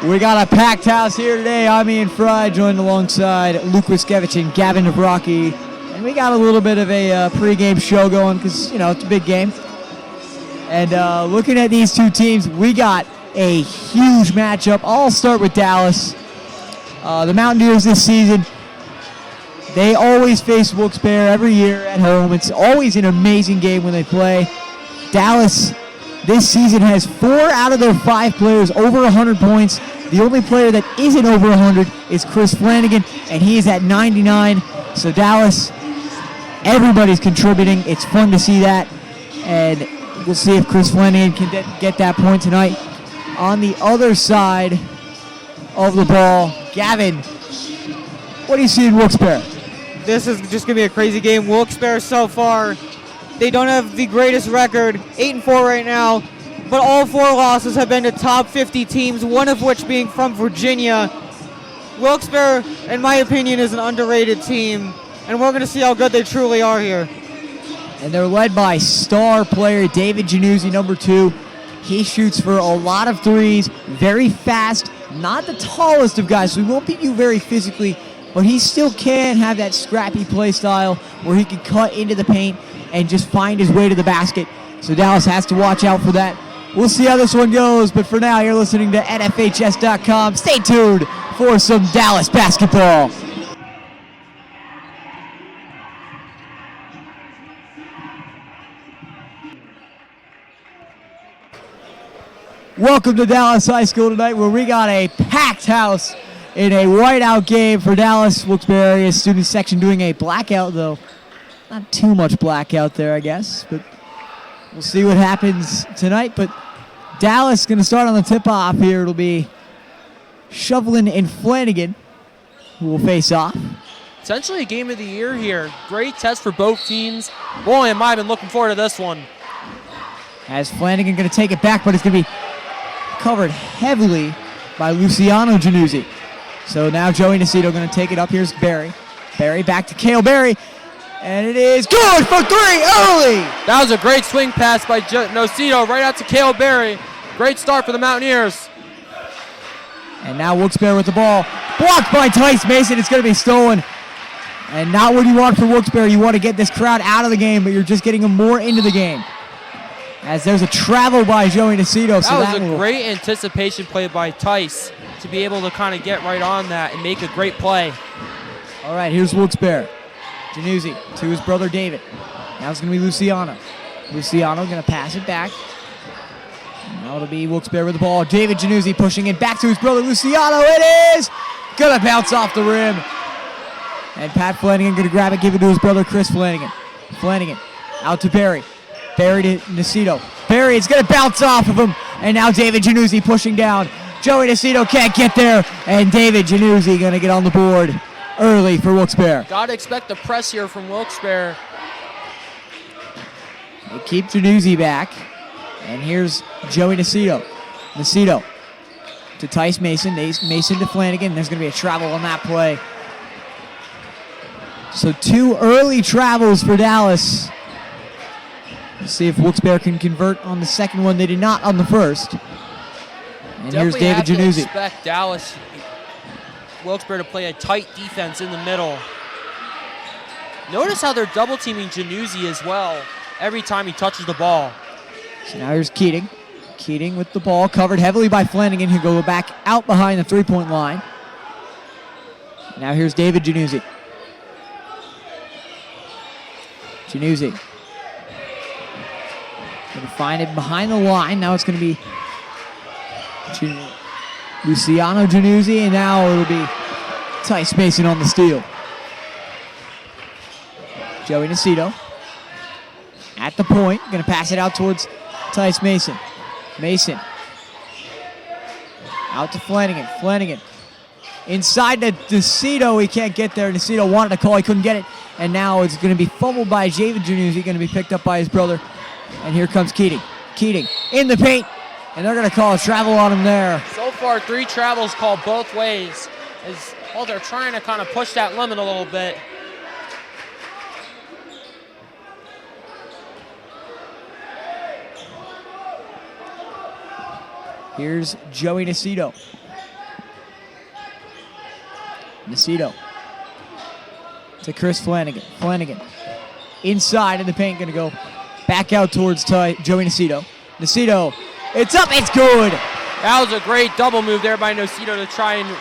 We got a packed house here today. I'm Ian Fry, joined alongside Luke Wiskevich and Gavin Navraki. And we got a little bit of a pregame show going because, you know, it's a big game. And looking at these two teams, we got a huge matchup. I'll start with Dallas. The Mountaineers this season, they always face Wilkes-Barre every year at home. It's always an amazing game when they play. Dallas this season has 4 out of their 5 players over 100 points. The only player that isn't over 100 is Chris Flanagan, and he is at 99. So Dallas, everybody's contributing. It's fun to see that, and we'll see if Chris Flanagan can get that point tonight. On the other side of the ball, Gavin, what do you see in Wilkes-Barre? This is just going to be a crazy game. Wilkes-Barre so far, they don't have the greatest record, 8-4 right now, but all 4 losses have been to top 50 teams, one of which being from Virginia. Wilkes-Barre, in my opinion, is an underrated team, and we're going to see how good they truly are here. And they're led by star player David Januzzi, number 2. He shoots for a lot of threes, very fast, not the tallest of guys, so he won't beat you very physically, but he still can have that scrappy play style where he can cut into the paint and just find his way to the basket. So Dallas has to watch out for that. We'll see how this one goes, but for now, you're listening to NFHS.com. Stay tuned for some Dallas basketball. Welcome to Dallas High School tonight, where we got a packed house in a whiteout game for Dallas. Wilkes-Barre area student section doing a blackout, though. Not too much blackout there, I guess, but we'll see what happens tonight. But Dallas is going to start on the tip-off here. It'll be Shovlin and Flanagan who will face off. Essentially a game of the year here. Great test for both teams. Boy, am I been looking forward to this one. As Flanagan going to take it back, but it's going to be covered heavily by Luciano Januzzi. So now Joey Nacito going to take it up. Here's Barry. Barry back to Cale Barry. And it is good for 3 early. That was a great swing pass by Nacito right out to Cale Barry. Great start for the Mountaineers. And now Wilkes-Barre with the ball. Blocked by Tice Mason. It's going to be stolen. And not what you want for Wilkes-Barre. You want to get this crowd out of the game, but you're just getting them more into the game. As there's a travel by Joey Nacito. That was a great anticipation play by Tice to be able to kind of get right on that and make a great play. All right, here's Wilkes-Barre. Januzzi to his brother David. Now it's going to be Luciano. Luciano going to pass it back. Now it'll be Wilkes-Barre with the ball. David Januzzi pushing it back to his brother Luciano. It is going to bounce off the rim. And Pat Flanagan going to grab it, give it to his brother Chris Flanagan. Flanagan out to Barry. Barry to Nacito. Barry, it's going to bounce off of him. And now David Januzzi pushing down. Joey Nacito can't get there. And David Januzzi going to get on the board early for Wilkes-Barre. Got to expect the press here from Wilkes-Barre. They keep Januzzi back. And here's Joey Nacito. Nacito to Tice Mason. Mason to Flanagan. There's going to be a travel on that play. So 2 early travels for Dallas. Let's see if Wilkes-Barre can convert on the second one. They did not on the first. And Definitely here's David Januzzi. Expect Dallas, Wilkes-Barre to play a tight defense in the middle. Notice how they're double teaming Januzzi as well every time he touches the ball. So now here's Keating. Keating with the ball covered heavily by Flanagan, who go back out behind the three-point line. Now here's David Januzzi. Januzzi. Going to find it behind the line. Now it's going to be Luciano Januzzi, and now it'll be Tice Mason on the steal. Joey Nacito at the point. Going to pass it out towards Tice Mason. Mason out to Flanagan. Flanagan inside to Nacito. He can't get there. Nacito wanted to call. He couldn't get it. And now it's going to be fumbled by David Januzzi. Going to be picked up by his brother. And here comes Keating. Keating in the paint. And they're going to call a travel on him there. So far, 3 travels called both ways. Well, they're trying to kind of push that limit a little bit. Here's Joey Nacito. Nacito to Chris Flanagan. Flanagan inside in the paint, going to go back out towards Joey Nacito. Nacito, it's up, it's good. That was a great double move there by Nacito to try and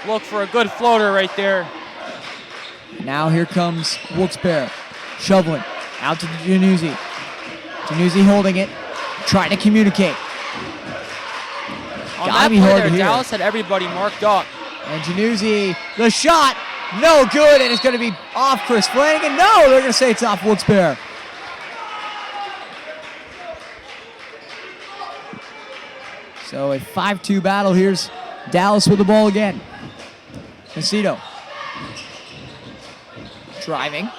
look for a good floater right there. Now here comes Wilkes-Barre, shoveling out to Januzzi. Januzzi holding it, trying to communicate. On Gotta that be play hard there, to hear. Dallas had everybody marked up. And Januzzi, the shot, no good, and it's going to be off Chris Flanagan. No, they're going to say it's off Wilkes-Barre. So a 5-2 battle. Here's Dallas with the ball again. Nacito driving.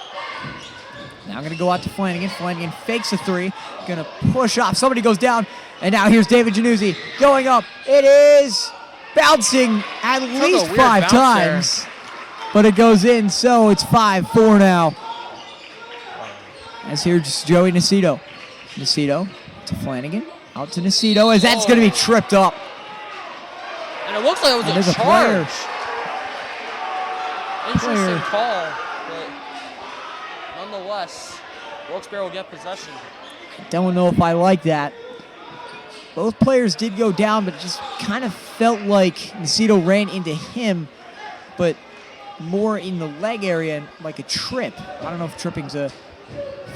Now going to go out to Flanagan. Flanagan fakes a three. Going to push off. Somebody goes down. And now here's David Januzzi going up. It is bouncing at least 5 times. But it goes in, so it's 5-4 now. As here's Joey Nacito. Nacito to Flanagan. Out to Nacito as that's going to be tripped up. And it looks like it was a charge. Interesting call, but nonetheless, Wilkes-Barre will get possession. Don't know if I like that. Both players did go down, but it just kind of felt like Nacito ran into him, but more in the leg area and like a trip. I don't know if tripping's a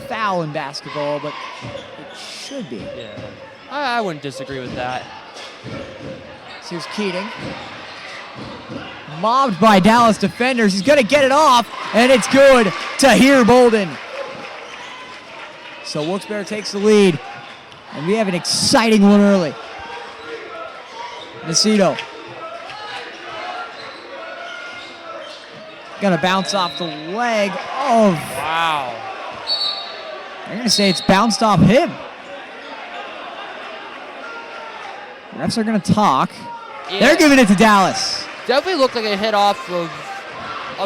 foul in basketball, but it should be. Yeah, I wouldn't disagree with that. So here's Keating. Mobbed by Dallas defenders. He's going to get it off, and it's good. Tahir Bolden. So Wilkes-Barre takes the lead, and we have an exciting one early. Nacito. Going to bounce off the leg of... Wow. They're going to say it's bounced off him. Refs are going to talk. Yeah. They're giving it to Dallas. Definitely looked like a hit off of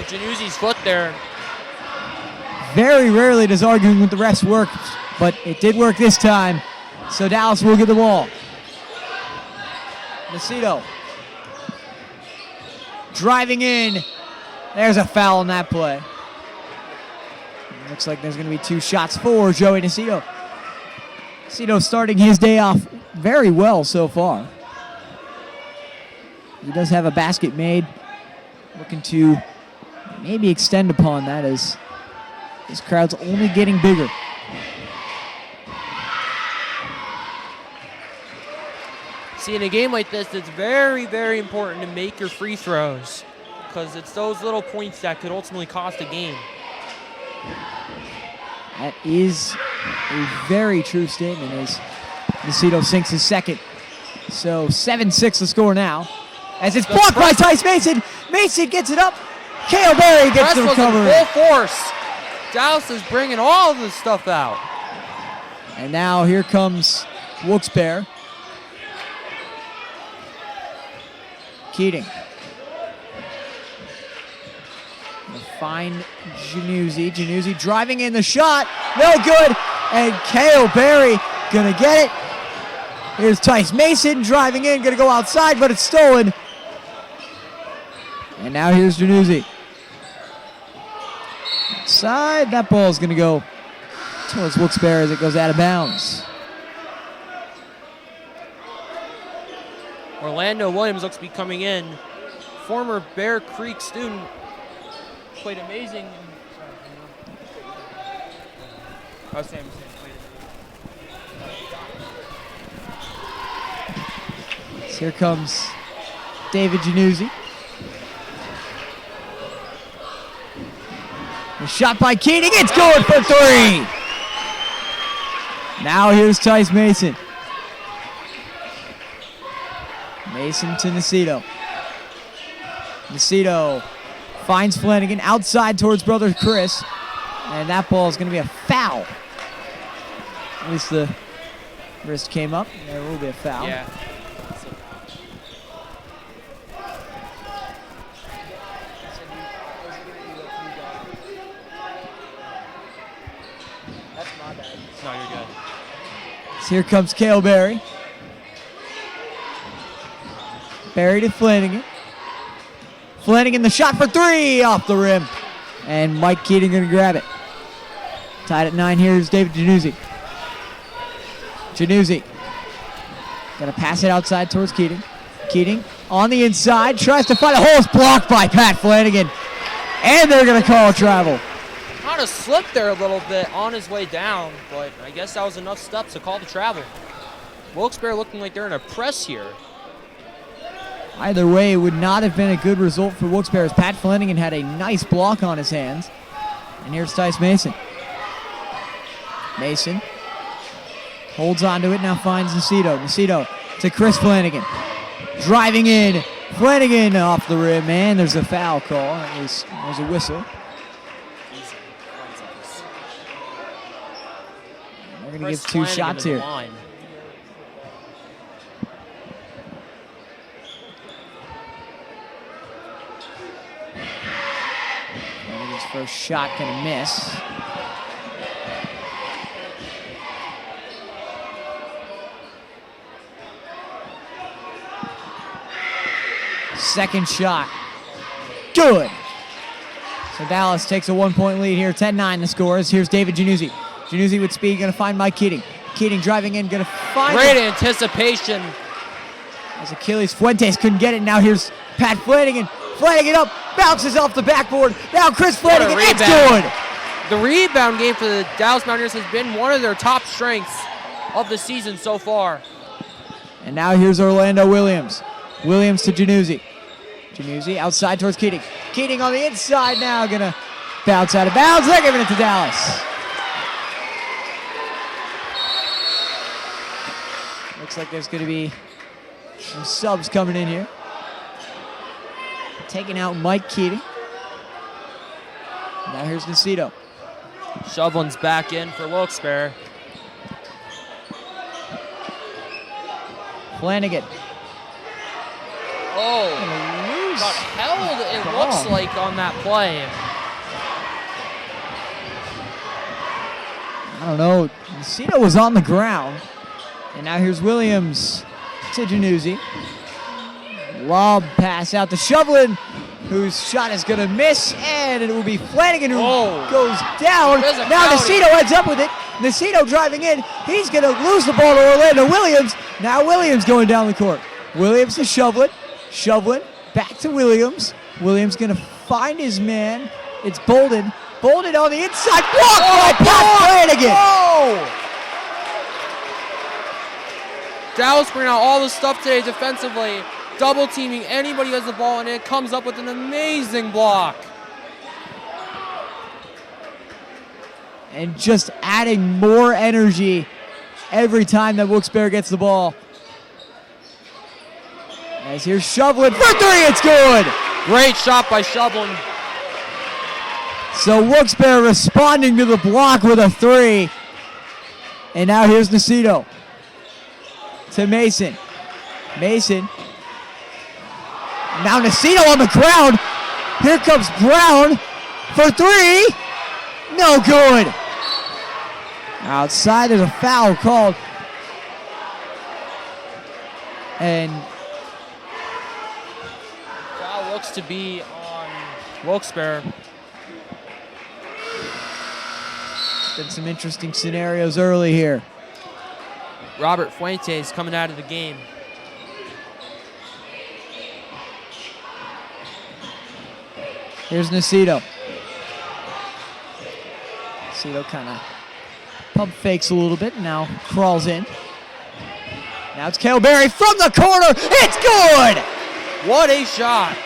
Januzzi's foot there. Very rarely does arguing with the refs work, but it did work this time. So Dallas will get the ball. Nacito. Driving in. There's a foul on that play. Looks like there's going to be 2 shots for Joey Nacito. Nacito starting his day off very well so far. He does have a basket made. Looking to maybe extend upon that as this crowd's only getting bigger. See, in a game like this, it's very, very important to make your free throws because it's those little points that could ultimately cost a game. That is a very true statement as Nacito sinks his second. So 7-6 the score now. As it's blocked by Tice Mason. Mason gets it up. Cale Berry gets the recovery. Full force. Dallas is bringing all of this stuff out. And now here comes Wilkes-Barre. Keating. Find Januzzi. Januzzi driving in the shot. No good. And Cale Berry gonna get it. Here's Tice Mason driving in. Gonna go outside, but it's stolen. And now here's Januzzi. Outside. That ball's gonna go towards Wilkes-Barre as it goes out of bounds. Orlando Williams looks to be coming in. Former Bear Creek student. Played amazing. So here comes David Januzzi. The shot by Keating. It's good for 3. Now here's Tice Mason. Mason to Nacito. Nacito finds Flanagan outside towards brother Chris. And that ball is going to be a foul. At least the wrist came up. There will be a foul. Yeah. That's my bad. No, you're good. So here comes Cale Berry. Berry to Flanagan. Flanagan, the shot for three off the rim. And Mike Keating going to grab it. Tied at 9 here is David Januzzi. Januzzi going to pass it outside towards Keating. Keating on the inside, tries to find a hole. It's blocked by Pat Flanagan. And they're going to call travel. Kind of slipped there a little bit on his way down, but I guess that was enough steps to call the travel. Wilkes-Barre looking like they're in a press here. Either way, it would not have been a good result for Wilkes-Barre as Pat Flanagan had a nice block on his hands. And here's Tice Mason. Mason holds on to it, now finds Nacito. Nacito to Chris Flanagan. Driving in. Flanagan off the rim, man. There's a foul call. There's a whistle. They're going to give 2 shots here. Flanagan's first shot going to miss. Second shot. Good. So Dallas takes a 1-point lead here. 10-9 the scores. Here's David Januzzi. Januzzi with speed, going to find Mike Keating. Keating driving in, going to find Great it. anticipation. As Achilles Fuentes couldn't get it. Now here's Pat Flanagan. Flanagan up, bounces off the backboard. Now Chris Flanagan, it's good. The rebound game for the Dallas Mountaineers has been one of their top strengths of the season so far. And now here's Orlando Williams. Williams to Januzzi. Januzzi outside towards Keating. Keating on the inside now, gonna bounce out of bounds. They're giving it to Dallas. Looks like there's gonna be some subs coming in here. Taking out Mike Keating. Now here's Nacito. Shovlin's back in for Wilkes-Barre. Flanagan. Oh, got held, it looks like, on that play. I don't know. Nacito was on the ground. And now here's Williams to Januzzi. Lob pass out to Shovlin, whose shot is going to miss, and it will be Flanagan who goes down. Now Nacito heads up with it. Nacito driving in. He's going to lose the ball to Orlando Williams. Now Williams going down the court. Williams to Shovlin. Shovlin back to Williams. Williams going to find his man. It's Bolden. Bolden on the inside. Blocked by Pat Flanagan. Dallas bringing out all the stuff today defensively. Double teaming anybody who has the ball, and it comes up with an amazing block. And just adding more energy every time that Wilkes-Barre gets the ball. As here's Shovlin for three, it's good! Great shot by Shovlin. So Wilkes-Barre responding to the block with a three. And now here's Nacito to Mason. Mason. Now Nacito on the ground. Here comes Brown for three. No good. Outside, there's a foul called. And Foul looks to be on Wilkes-Barre. been some interesting scenarios early here. Robert Fuentes coming out of the game. Here's Nacito. Nacito kind of pump fakes a little bit and now crawls in. Now it's Cale Berry from the corner. It's good! What a shot.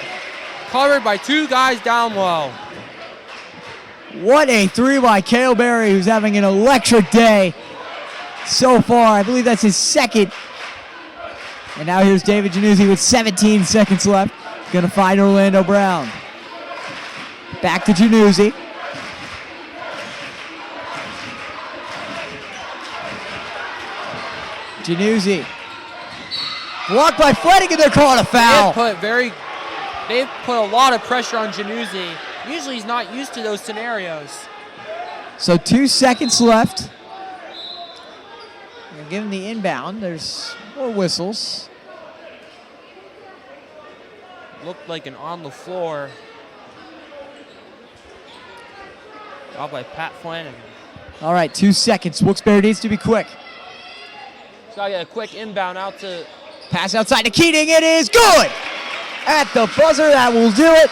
Covered by two guys down low. What a three by Cale Berry, who's having an electric day so far. I believe that's his second. And now here's David Januzzi with 17 seconds left. Gonna find Orlando Brown. Back to Januzzi. Januzzi. Blocked by Flanagan, they're calling a foul. They've put a lot of pressure on Januzzi. Usually he's not used to those scenarios. So 2 seconds left. We're giving the inbound. There's more whistles. looked like an on the floor. Out by Pat Flanagan. All right, 2 seconds. Wilkes-Barre needs to be quick. He's got to get a quick inbound out to... Pass outside to Keating. It is good! At the buzzer, that will do it.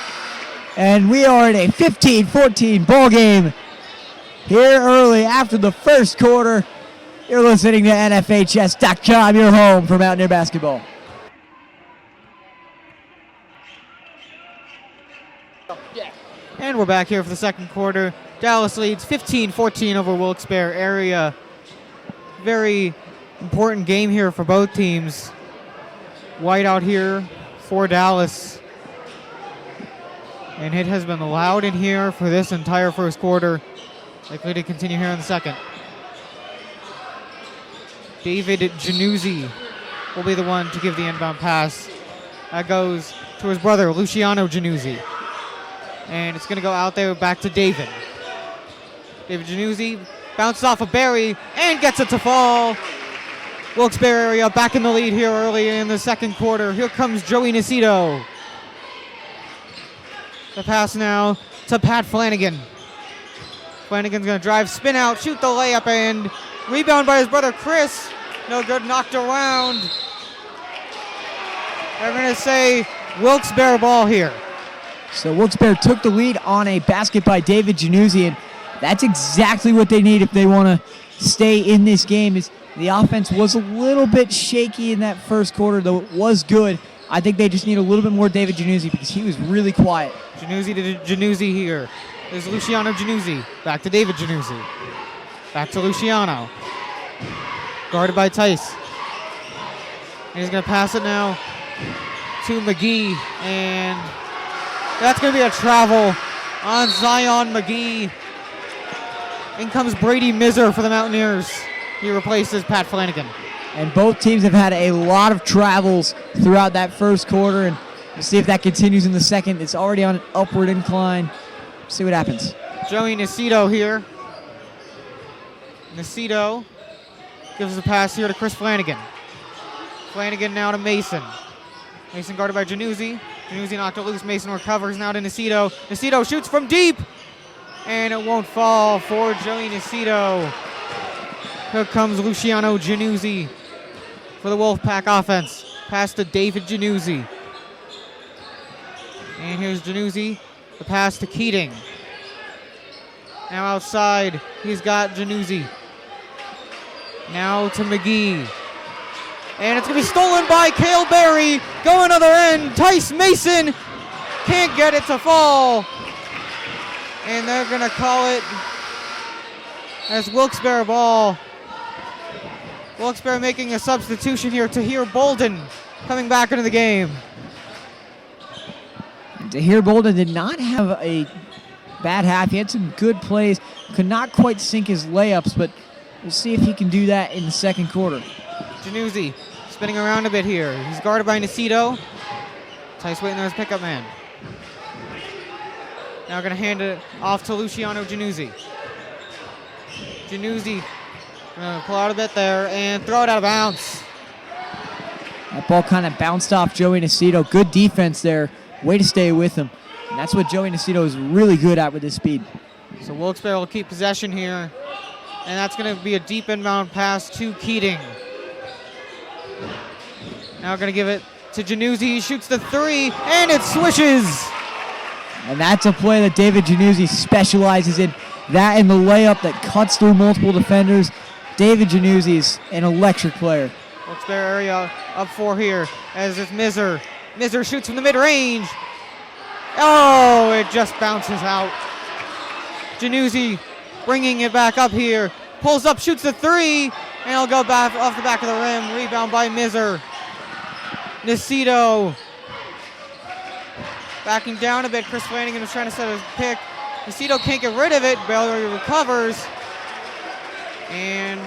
And we are in a 15-14 ball game here early after the first quarter. You're listening to NFHS.com, your home for Mountaineer basketball. And we're back here for the second quarter. Dallas leads 15-14 over Wilkes-Barre area. Very important game here for both teams. White out here for Dallas. And it has been loud in here for this entire first quarter. Likely to continue here in the second. David Januzzi will be the one to give the inbound pass. That goes to his brother, Luciano Januzzi. And it's going to go out there back to David. David Januzzi bounces off of Barry and gets it to fall. Wilkes-Barre area back in the lead here early in the second quarter. Here comes Joey Nacito. The pass now to Pat Flanagan. Flanagan's going to drive, spin out, shoot the layup, and rebound by his brother Chris. No good, knocked around. They're going to say Wilkes-Barre ball here. So Wilkes-Barre took the lead on a basket by David Januzzi, and that's exactly what they need if they want to stay in this game. Is the offense was a little bit shaky in that first quarter, though it was good. I think they just need a little bit more David Januzzi because he was really quiet. Januzzi to Januzzi here. There's Luciano Januzzi. Back to David Januzzi. Back to Luciano. Guarded by Tice. And he's going to pass it now to McGee. And that's going to be a travel on Zion McGee. In comes Brady Mizer for the Mountaineers. He replaces Pat Flanagan. And both teams have had a lot of travels throughout that first quarter, and we'll see if that continues in the second. It's already on an upward incline. See what happens. Joey Nacito here. Nacito gives the pass here to Chris Flanagan. Flanagan now to Mason. Mason guarded by Januzzi. Januzzi knocked it loose. Mason recovers now to Nacito. Nacito shoots from deep. And it won't fall for Joey Nacito. Here comes Luciano Januzzi for the Wolfpack offense. Pass to David Januzzi. And here's Januzzi. The pass to Keating. Now outside, he's got Januzzi. Now to McGee. And it's going to be stolen by Cale Berry. Going other end. Tice Mason can't get it to fall. And they're going to call it as Wilkes-Barre ball. Wilkes-Barre making a substitution here. Tahir Bolden coming back into the game. Tahir Bolden did not have a bad half. He had some good plays. Could not quite sink his layups, but we'll see if he can do that in the second quarter. Januzzi spinning around a bit here. He's guarded by Nacito. Tice waiting on his pickup man. Now going to hand it off to Luciano Januzzi. Januzzi going to pull out a bit there and throw it out of bounds. That ball kind of bounced off Joey Nacito. Good defense there. Way to stay with him. And that's what Joey Nacito is really good at with his speed. So Wilkes-Barre will keep possession here. And that's going to be a deep inbound pass to Keating. Now going to give it to Januzzi. He shoots the three, and it swishes. And that's a play that David Januzzi specializes in. That and the layup that cuts through multiple defenders. David Januzzi is an electric player. Wilkes-Barre area up four here as it's Mizer. Mizer shoots from the mid-range. Oh, it just bounces out. Januzzi bringing it back up here. Pulls up, shoots the three, and it'll go back off the back of the rim. Rebound by Mizer. Nacito backing down a bit. Chris Flanagan was trying to set a pick. Nacito can't get rid of it. Baylor recovers. And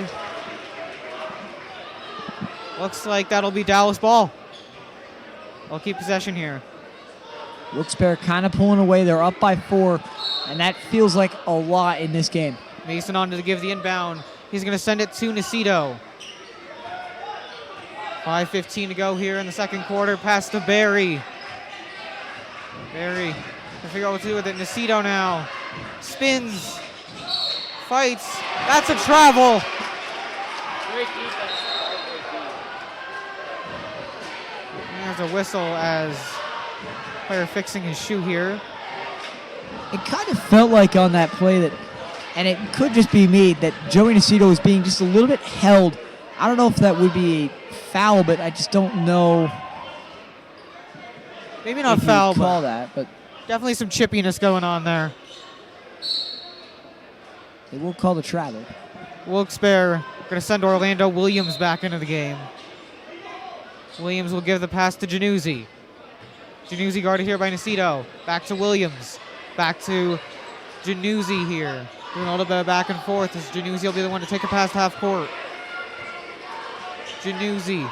looks like that'll be Dallas ball. They'll keep possession here. Wilkes-Barre kind of pulling away. They're up by 4, and that feels like a lot in this game. Mason on to give the inbound. He's going to send it to Nacito. 5:15 to go here in the second quarter. Pass to Barry. Barry can figure out what to do with it. Nacito now spins, fights. That's a travel. Great defense. There's a whistle as player fixing his shoe here. It kind of felt like on that play that, and it could just be me, that Joey Nacito was being just a little bit held. I don't know if that would be a foul, but I just don't know. Maybe not if you'd foul, call but that, but definitely some chippiness going on there. they will call the travel. Wilkes-Barre going to send Orlando Williams back into the game. Williams will give the pass to Januzzi. Januzzi guarded here by Nacito. Back to Williams. Back to Januzzi here. Doing a little bit of back and forth as Januzzi will be the one to take a pass to half court. Januzzi.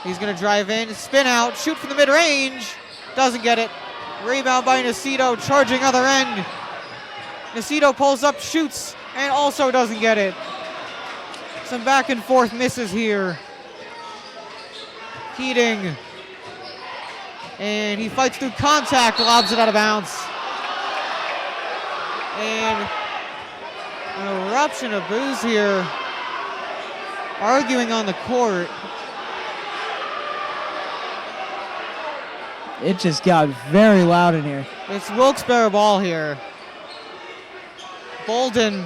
He's going to drive in, spin out, shoot from the mid-range. Doesn't get it. Rebound by Nacito, charging other end. Nacito pulls up, shoots, and also doesn't get it. Some back and forth misses here. Keating. And he fights through contact, lobs it out of bounds. And an eruption of boos here. Arguing on the court. It just got very loud in here. It's Wilkes-Barre ball here. Bolden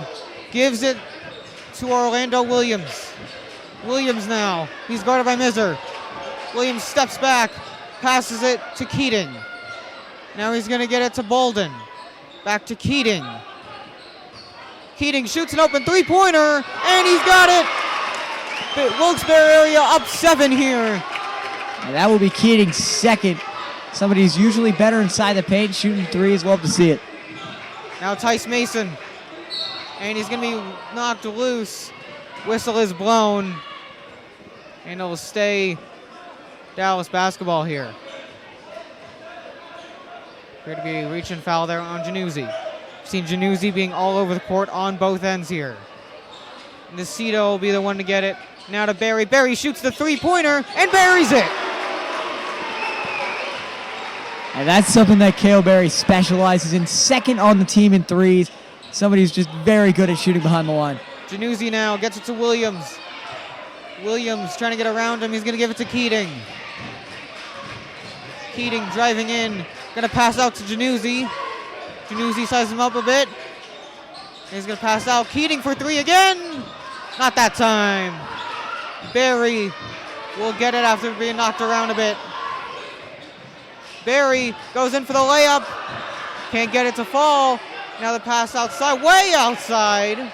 gives it to Orlando Williams. Williams now. He's guarded by Miser. Williams steps back, passes it to Keating. Now he's going to get it to Bolden. Back to Keating. Keating shoots an open three-pointer, and he's got it. The Wilkes-Barre area up 7 here. And that will be Keating's second. Somebody who's usually better inside the paint, shooting threes. Love to see it. Now Tice Mason. And he's going to be knocked loose. Whistle is blown. And it'll stay Dallas basketball here. Appear to be a reach and foul there on Januzzi. Seen Januzzi being all over the court on both ends here. Nacito will be the one to get it. Now to Barry. Barry shoots the three-pointer and buries it. And that's something that Cale Berry specializes in. Second on the team in threes. Somebody who's just very good at shooting behind the line. Januzzi now gets it to Williams. Williams trying to get around him. He's going to give it to Keating. Keating driving in. Going to pass out to Januzzi. Januzzi sizes him up a bit. He's going to pass out. Keating for three again. Not that time. Barry will get it after being knocked around a bit. Barry goes in for the layup. Can't get it to fall. Now the pass outside, way outside.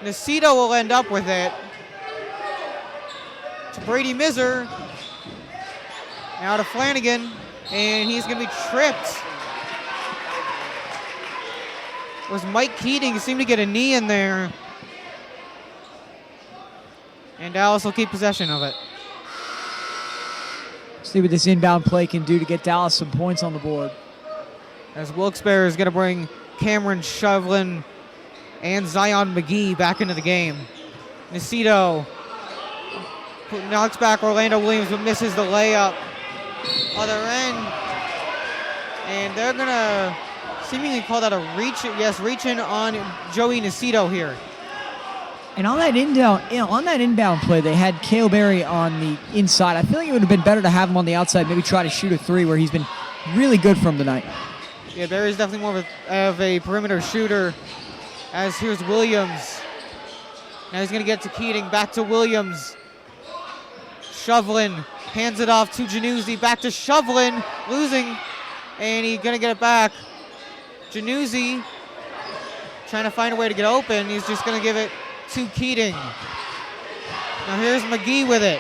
Nacito will end up with it. To Brady Miser. Now to Flanagan. And he's going to be tripped. It was Mike Keating. He seemed to get a knee in there. And Dallas will keep possession of it. See what this inbound play can do to get Dallas some points on the board. As Wilkes-Barre is going to bring Cameron Shovlin and Zion McGee back into the game. Nacito knocks back Orlando Williams but misses the layup. Other end. And they're going to seemingly call that a reach. Yes, reach in on Joey Nacito here. And on that inbound play, they had Cale Berry on the inside. I feel like it would have been better to have him on the outside, maybe try to shoot a three where he's been really good from tonight. Yeah, Barry's definitely more of a perimeter shooter. As here's Williams. Now he's going to get to Keating, back to Williams. Shovlin hands it off to Januzzi, back to Shovlin, losing, and he's going to get it back. Januzzi trying to find a way to get open. He's just going to give it to Keating. Now here's McGee with it.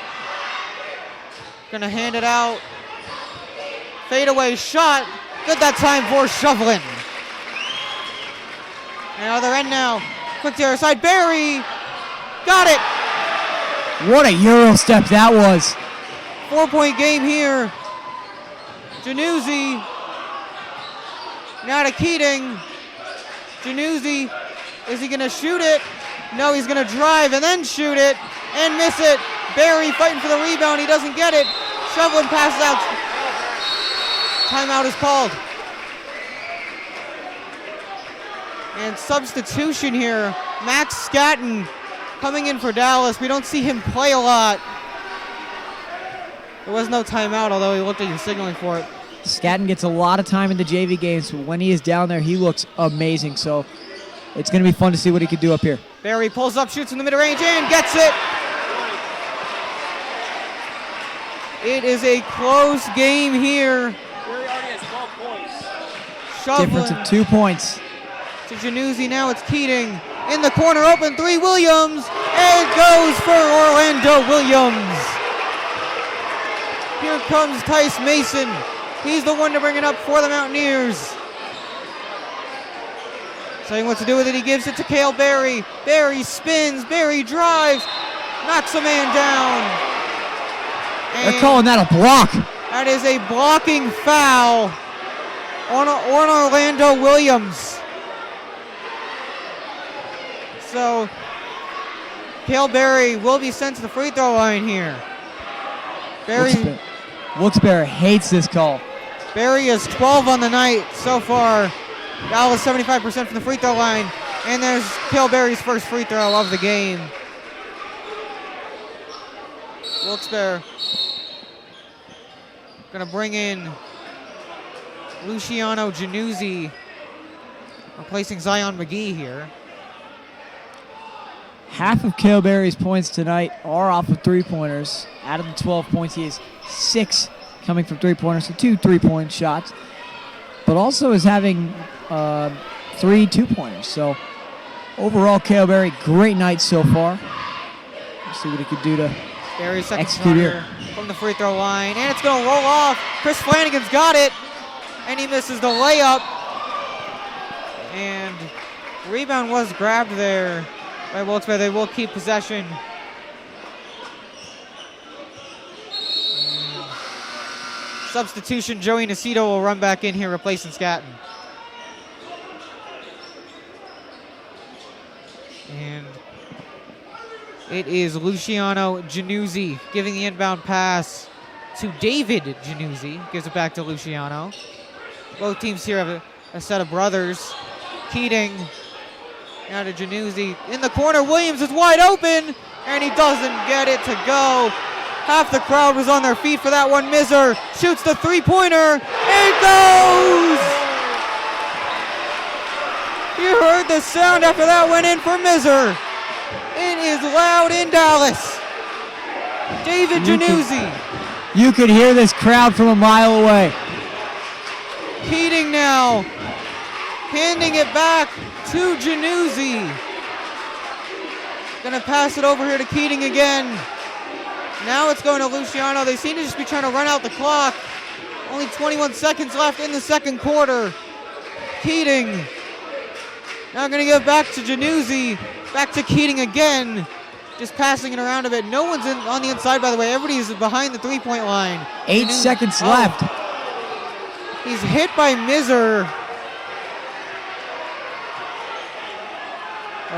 Gonna hand it out. Fadeaway shot. Good that time for Shovlin. And other end now. Quick to the other side. Barry. Got it. What a Euro step that was. 4-point game here. Januzzi. Now to Keating. Januzzi. Is he gonna shoot it? No, he's going to drive and then shoot it and miss it. Barry fighting for the rebound. He doesn't get it. Shovlin passes out. Timeout is called. And substitution here. Max Scatton coming in for Dallas. We don't see him play a lot. There was no timeout, although he looked like he was signaling for it. Scatton gets a lot of time in the JV games, but when he is down there, he looks amazing. So it's going to be fun to see what he can do up here. Barry pulls up, shoots in the mid-range, and gets it. It is a close game here. Barry already has 12 points. Difference of 2 points. To Januzzi, now it's Keating. In the corner, open three, Williams. And it goes for Orlando Williams. Here comes Tice Mason. He's the one to bring it up for the Mountaineers. Saying what to do with it, he gives it to Cale Barry. Barry spins, Barry drives, knocks a man down. They're calling that a block. That is a blocking foul on Orlando Williams. So, Cale Barry will be sent to the free throw line here. Wilkes-Barre hates this call. Barry is 12 on the night so far. Dallas 75% from the free throw line. And there's Cale Barry's first free throw of the game. Wilkes-Barre gonna bring in Luciano Januzzi, replacing Zion McGee here. Half of Cale Barry's points tonight are off of three-pointers. Out of the 12 points, he has 6 coming from three-pointers, so 2 3-point shots. But also is having 3 2-pointers. So overall, Cale Barry, great night so far. Let's see what he could do to Barry's second execute here. from the free throw line, and it's going to roll off. Chris Flanagan's got it, and he misses the layup. And rebound was grabbed there by Wilkes-Barre. They will keep possession. Substitution, Joey Nacito will run back in here, replacing Scatton. And it is Luciano Januzzi giving the inbound pass to David Januzzi. Gives it back to Luciano. Both teams here have a set of brothers. Keating now to Januzzi. In the corner, Williams is wide open, and he doesn't get it to go. Half the crowd was on their feet for that one. Mizer shoots the three-pointer. It goes! You heard the sound after that went in for Mizer. It is loud in Dallas. David Januzzi. You could hear this crowd from a mile away. Keating now handing it back to Januzzi. Gonna pass it over here to Keating again. Now it's going to Luciano. They seem to just be trying to run out the clock. Only 21 seconds left in the second quarter. Keating now going to give back to Januzzi. Back to Keating again. Just passing it around a bit. No one's on the inside, by the way. Everybody's behind the three-point line. 8 seconds left. He's hit by Mizer.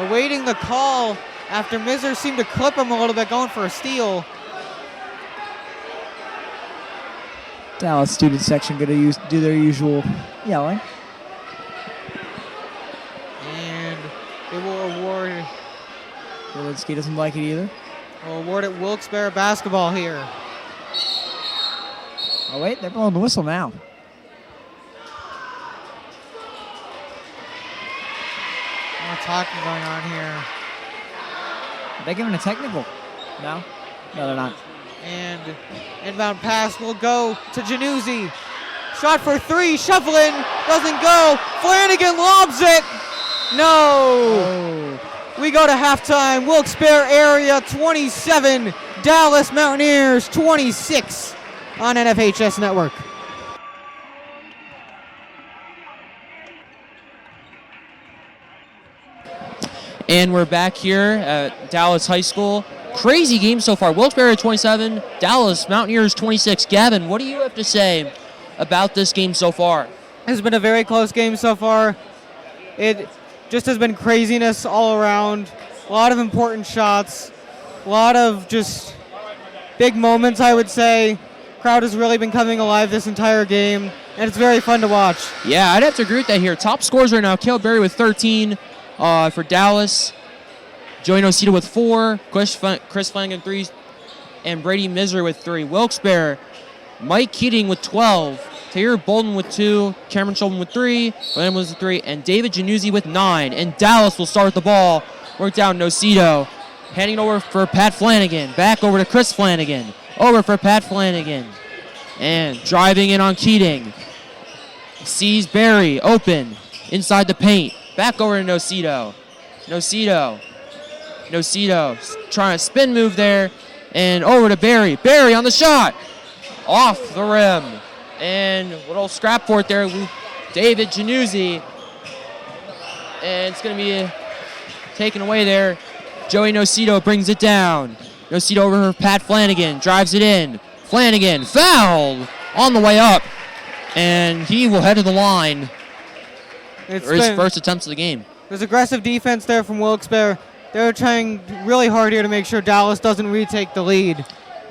Awaiting the call after Mizer seemed to clip him a little bit, going for a steal. Dallas student section going to do their usual yelling. And they will award. Wilinski doesn't like it either. Will award it Wilkes-Barre basketball here. Oh wait, they're blowing the whistle now. More talking going on here. Are they giving a technical? No? No, they're not. And inbound pass will go to Januzzi. Shot for three, shuffling, doesn't go. Flanagan lobs it. No. We go to halftime. Wilkes-Barre area 27, Dallas Mountaineers 26 on NFHS Network. And we're back here at Dallas High School. Crazy game so far. Wilkes-Barre 27, Dallas Mountaineers 26. Gavin, what do you have to say about this game so far? It's been a very close game so far. It just has been craziness all around. A lot of important shots. A lot of just big moments, I would say. Crowd has really been coming alive this entire game. and it's very fun to watch. Yeah, I'd have to agree with that here. Top scores right now, Caleb Berry with 13 for Dallas. Joey Nocita with 4. Chris Flanagan 3. And Brady Miser with 3. Wilkes-Barre, Mike Keating with 12. Tahir Bolden with 2. Cameron Sheldon with 3. William with 3. And David Januzzi with 9. And Dallas will start the ball. Work down Nocito. Handing it over for Pat Flanagan. Back over to Chris Flanagan. Over for Pat Flanagan. And driving in on Keating. Sees Berry open inside the paint. Back over to Nocito. Nocito trying to spin move there. And over to Berry. Berry on the shot. Off the rim. And a little scrap for it there. David Januzzi. And it's going to be taken away there. Joey Nocito brings it down. Nocito over for Pat Flanagan. Drives it in. Flanagan fouled on the way up. And he will head to the line for his first attempts of the game. There's aggressive defense there from Wilkes-Barre. They're trying really hard here to make sure Dallas doesn't retake the lead.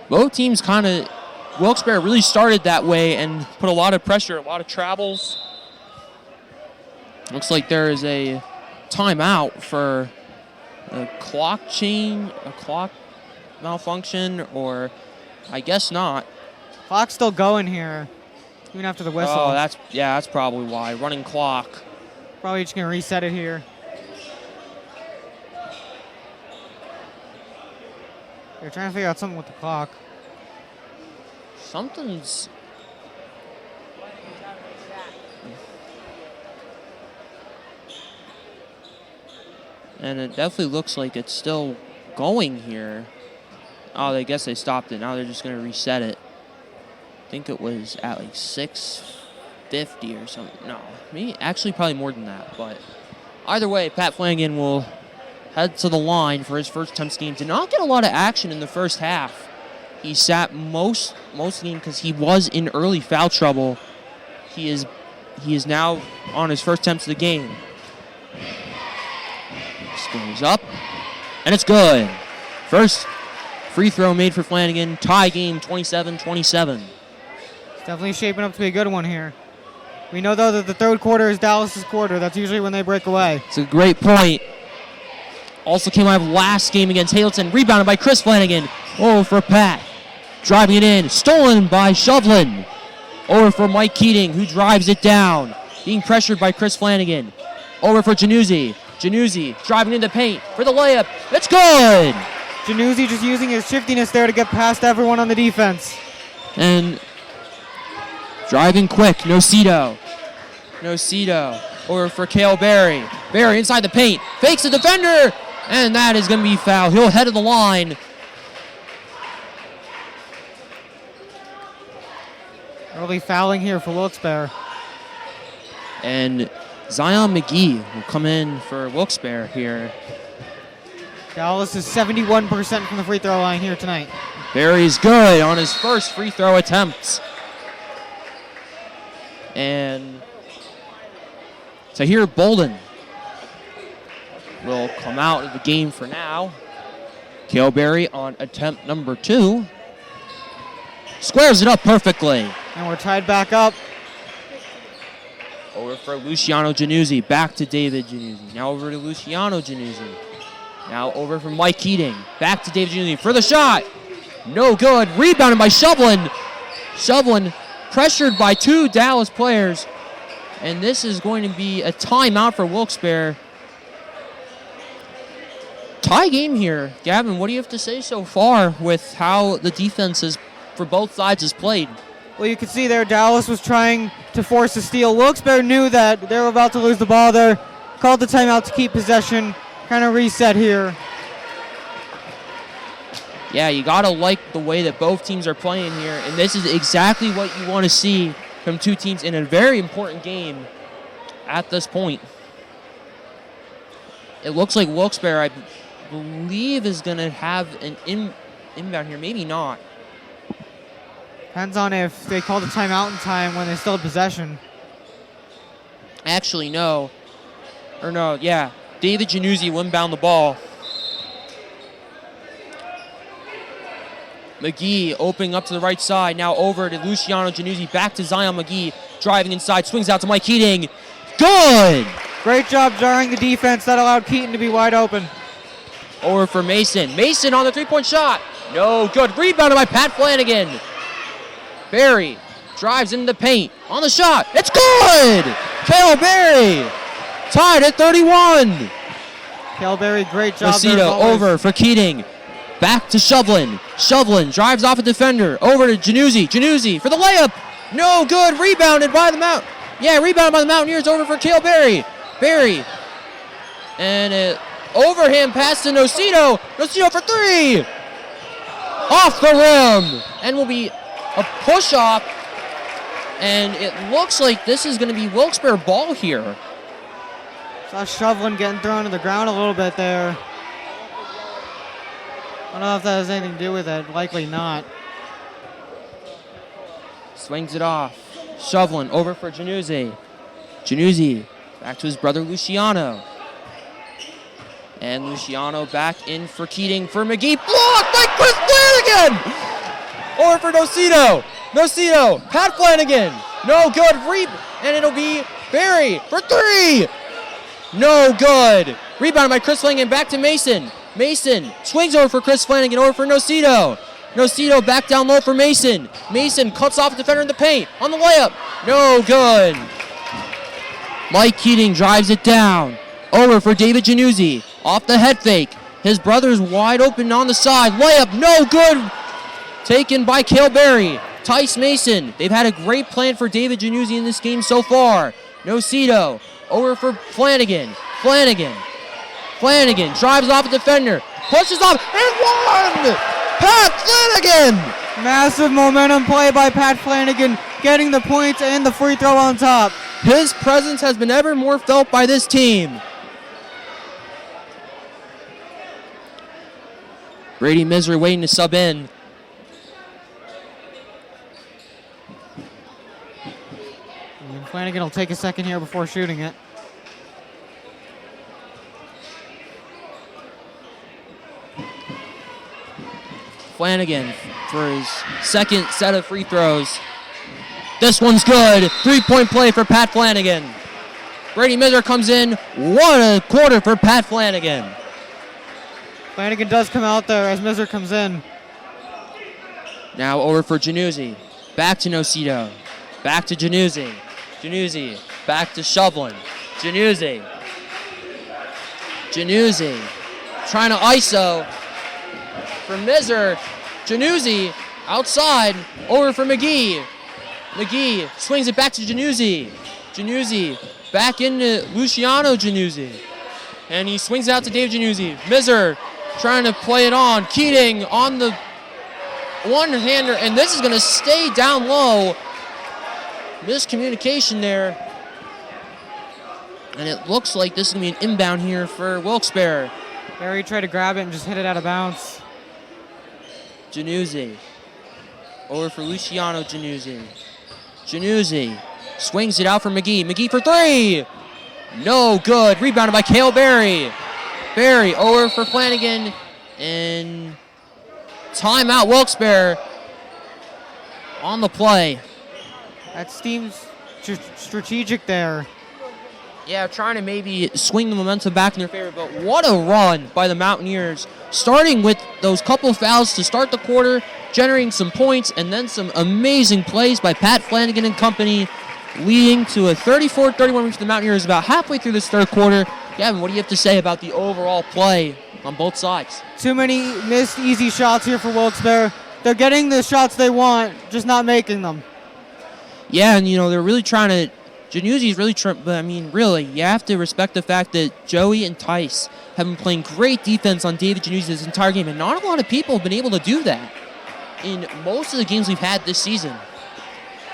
Both teams Wilkes-Barre really started that way and put a lot of pressure, a lot of travels. Looks like there is a timeout for a clock malfunction, or I guess not. Clock's still going here, even after the whistle. Oh, that's probably why. Running clock. Probably just going to reset it here. They're trying to figure out something with the clock. Something's... And it definitely looks like it's still going here. Oh, I guess they stopped it. Now they're just going to reset it. I think it was at like 6:50 or something. No, maybe actually probably more than that. But either way, Pat Flanagan will head to the line for his first attempts game. Did not get a lot of action in the first half. He sat most of the game because he was in early foul trouble. He is now on his first attempts of the game. Scores up, and it's good. First free throw made for Flanagan. Tie game, 27-27. It's definitely shaping up to be a good one here. We know, though, that the third quarter is Dallas's quarter. That's usually when they break away. It's a great point. Also came out of last game against Hazleton. Rebounded by Chris Flanagan. Over for Pat. Driving it in. Stolen by Shovlin. Over for Mike Keating, who drives it down. Being pressured by Chris Flanagan. Over for Januzzi. Januzzi driving into the paint for the layup. It's good! Januzzi just using his shiftiness there to get past everyone on the defense. And driving quick, Nocito. Over for Cale Berry. Berry inside the paint. Fakes the defender. And that is going to be fouled. He'll head to the line. Early fouling here for Wilkes-Barre. And Zion McGee will come in for Wilkes-Barre here. Dallas is 71% from the free throw line here tonight. Berry's good on his first free throw attempts. And Tahir Bolden will come out of the game for now. Cale Berry on attempt number 2. Squares it up perfectly. And we're tied back up. Over for Luciano Januzzi. Back to David Januzzi. Now over to Luciano Januzzi. Now over from Mike Keating. Back to David Januzzi for the shot. No good. Rebounded by Shovlin. Shovlin pressured by 2 Dallas players. And this is going to be a timeout for Wilkes-Barre. Tie game here. Gavin, what do you have to say so far with how the defenses for both sides has played? Well, you can see there Dallas was trying to force a steal. Wilkes-Barre knew that they were about to lose the ball there. Called the timeout to keep possession. Kind of reset here. Yeah, you got to like the way that both teams are playing here. And this is exactly what you want to see from 2 teams in a very important game at this point. It looks like Wilkes-Barre, I believe, is going to have an inbound here. Maybe not. Depends on if they call the timeout in time when they still have possession. Actually, no. Or no, yeah. David Januzzi will inbound the ball. McGee opening up to the right side. Now over to Luciano Januzzi. Back to Zion McGee. Driving inside. Swings out to Mike Keating. Good! Great job jarring the defense. That allowed Keaton to be wide open. Over for Mason. Mason on the three-point shot. No good. Rebounded by Pat Flanagan. Barry drives into the paint. On the shot. It's good! Cale Barry tied at 31. Cale Barry, great job there as Nocito always. over for Keating. Back to Shovlin. Shovlin drives off a defender. Over to Januzzi. Januzzi for the layup. No good. Rebounded by the rebounded by the Mountaineers. Over for Cale Barry. Barry. And it overhand pass to Nocito. Nocito for three. Off the rim. And will be a push-off. And it looks like this is going to be Wilkes-Barre ball here. Saw Shovlin getting thrown to the ground a little bit there. I don't know if that has anything to do with it. Likely not. Swings it off. Shovlin over for Januzzi. Januzzi back to his brother Luciano. And Luciano back in for Keating for McGee. Blocked by Chris Flanagan! Over for Nocito. Nocito. Pat Flanagan. No good. And it'll be Barry for three. No good. Rebounded by Chris Flanagan. Back to Mason. Mason swings over for Chris Flanagan. Over for Nocito. Nocito back down low for Mason. Mason cuts off a defender in the paint. On the layup. No good. Mike Keating drives it down. Over for David Januzzi. Off the head fake. His brother's wide open on the side. Layup. No good. Taken by Cale Barry. Tice Mason. They've had a great plan for David Januzzi in this game so far. Nocito. Over for Flanagan. Flanagan drives off a defender. Pushes off and one! Pat Flanagan! Massive momentum play by Pat Flanagan, getting the points and the free throw on top. His presence has been ever more felt by this team. Brady Misery waiting to sub in. And Flanagan will take a second here before shooting it. Flanagan for his second set of free throws. This one's good. Three-point play for Pat Flanagan. Brady Misery comes in. What a quarter for Pat Flanagan. Flanagan does come out there as Miser comes in. Now over for Januzzi. Back to Nocito. Back to Januzzi. Januzzi. Back to Shovlin. Januzzi. Trying to ISO for Miser. Januzzi outside. Over for McGee. McGee swings it back to Januzzi. Januzzi back into Luciano Januzzi. And he swings out to Dave Januzzi. Miser trying to play it on. Keating on the one-hander, and this is going to stay down low. Miscommunication there. And it looks like this is going to be an inbound here for Wilkes-Barre. Barry tried to grab it and just hit it out of bounds. Januzzi. Over for Luciano Januzzi. Januzzi swings it out for McGee. McGee for three. No good. Rebounded by Cale Barry. Barry over for Flanagan. And timeout Wilkes-Barre on the play. That seems strategic there. Yeah, trying to maybe swing the momentum back in their favor, but what a run by the Mountaineers. Starting with those couple fouls to start the quarter, generating some points, and then some amazing plays by Pat Flanagan and company, leading to a 34-31 reach for the Mountaineers about halfway through this third quarter. Gavin, what do you have to say about the overall play on both sides? Too many missed easy shots here for Wilkes-Barre. They're getting the shots they want, just not making them. Yeah, and they're really trying to. Januzzi's really trying, but really, you have to respect the fact that Joey and Tice have been playing great defense on David Januzzi this entire game, and not a lot of people have been able to do that in most of the games we've had this season.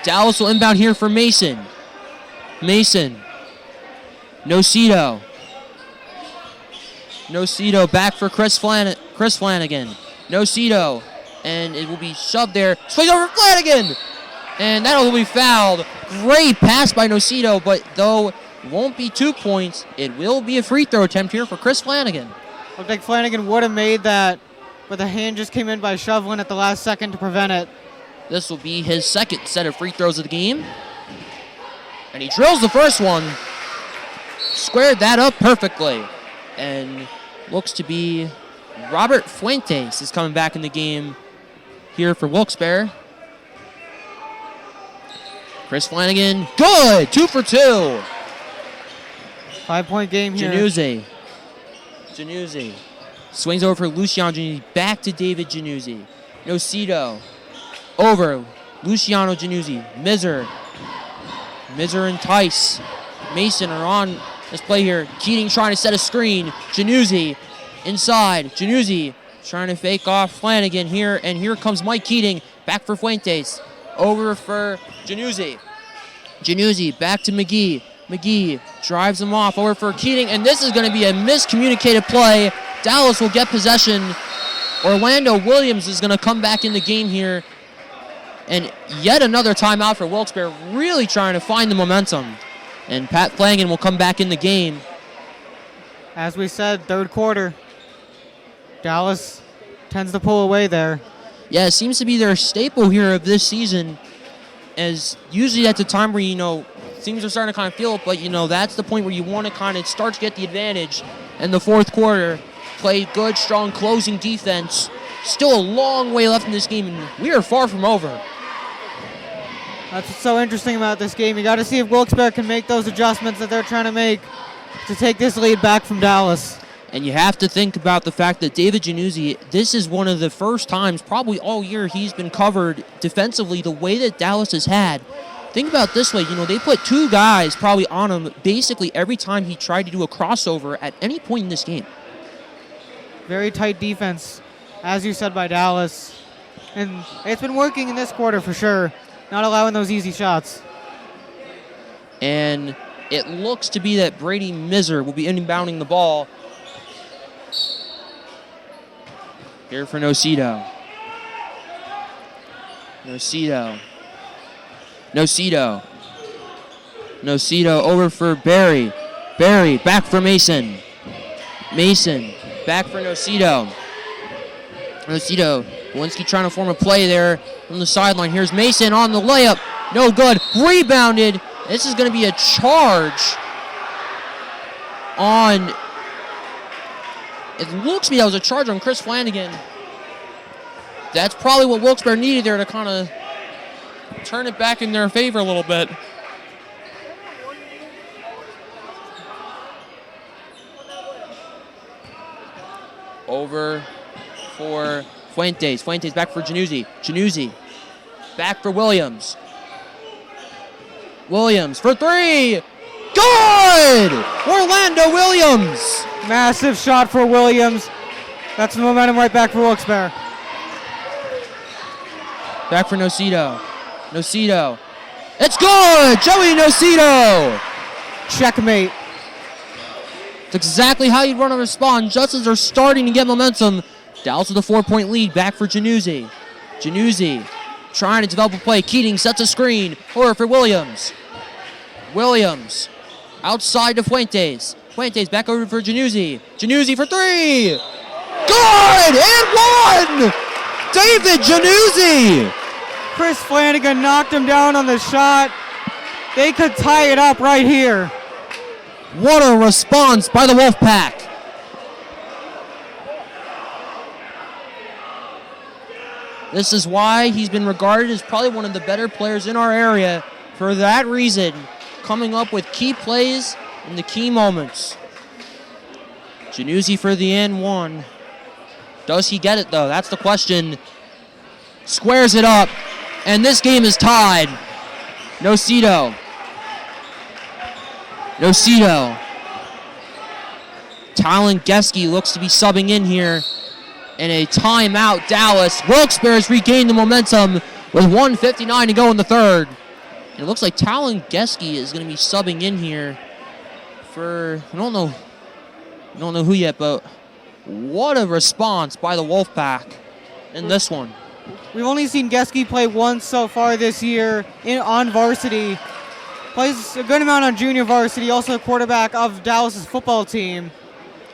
Dallas will inbound here for Mason. Nocito back for Chris Flanagan. Nocito, and it will be shoved there. Swings over Flanagan! And that will be fouled. Great pass by Nocito, but though it won't be 2 points, it will be a free throw attempt here for Chris Flanagan. Looked like Flanagan would have made that but the hand just came in by Shovlin at the last second to prevent it. This will be his second set of free throws of the game. And he drills the first one. Squared that up perfectly. And looks to be Robert Fuentes is coming back in the game here for Wilkes-Barre. Chris Flanagan, good! 2 for 2. 5-point game here. Januzzi. Swings over for Luciano Januzzi. Back to David Januzzi. Nocito. Over. Luciano Januzzi. Mizer and Tice. Mason are on this play here. Keating trying to set a screen. Januzzi inside. Januzzi trying to fake off Flanagan here. And here comes Mike Keating. Back for Fuentes. Over for Januzzi. Januzzi back to McGee. McGee drives him off over for Keating. And this is going to be a miscommunicated play. Dallas will get possession. Orlando Williams is going to come back in the game here. And yet another timeout for Wilkes-Barre, really trying to find the momentum. And Pat Flanagan will come back in the game. As we said, third quarter. Dallas tends to pull away there. Yeah, it seems to be their staple here of this season. As usually at the time where, things are starting to kind of feel it, but, that's the point where you want to kind of start to get the advantage. And the fourth quarter, play good, strong closing defense. Still a long way left in this game, and we are far from over. That's what's so interesting about this game. You got to see if Wilkes-Barre can make those adjustments that they're trying to make to take this lead back from Dallas. And you have to think about the fact that David Januzzi, this is one of the first times probably all year he's been covered defensively the way that Dallas has had. Think about it this way, they put 2 guys probably on him basically every time he tried to do a crossover at any point in this game. Very tight defense, as you said, by Dallas. And it's been working in this quarter for sure, not allowing those easy shots. And it looks to be that Brady Mizer will be inbounding the ball. Here for Nocito. Nocito over for Barry. Barry back for Mason. Mason back for Nocito. Walensky trying to form a play there from the sideline. Here's Mason on the layup. No good. Rebounded. This is going to be a charge on... It looks to me that was a charge on Chris Flanagan. That's probably what Wilkes-Barre needed there to kind of turn it back in their favor a little bit. Over for Fuentes. Fuentes back for Januzzi. Januzzi back for Williams. Williams for 3. Good! Orlando Williams! Massive shot for Williams. That's the momentum right back for Wilkes-Barre. Back for Nocito. It's good! Joey Nocito! Checkmate. It's exactly how you'd want to respond. Just as they're starting to get momentum. Dallas with a 4-point lead. Back for Januzzi. Trying to develop a play. Keating sets a screen. Or for Williams. Outside to Fuentes. Fuentes back over for Januzzi. Januzzi for 3. Good! And 1! David Januzzi! Chris Flanagan knocked him down on the shot. They could tie it up right here. What a response by the Wolfpack. This is why he's been regarded as probably one of the better players in our area. For that reason, coming up with key plays in the key moments. Januzzi for the N1. Does he get it, though? That's the question. Squares it up. And this game is tied. Nocito. Talon Geske looks to be subbing in here. And a timeout, Dallas. Wilkes-Barre has regained the momentum with 1:59 to go in the third. And it looks like Talon Geske is going to be subbing in here for, I don't know who yet, but what a response by the Wolfpack in this one. We've only seen Geske play once so far this year on varsity. Plays a good amount on junior varsity, also a quarterback of Dallas's football team.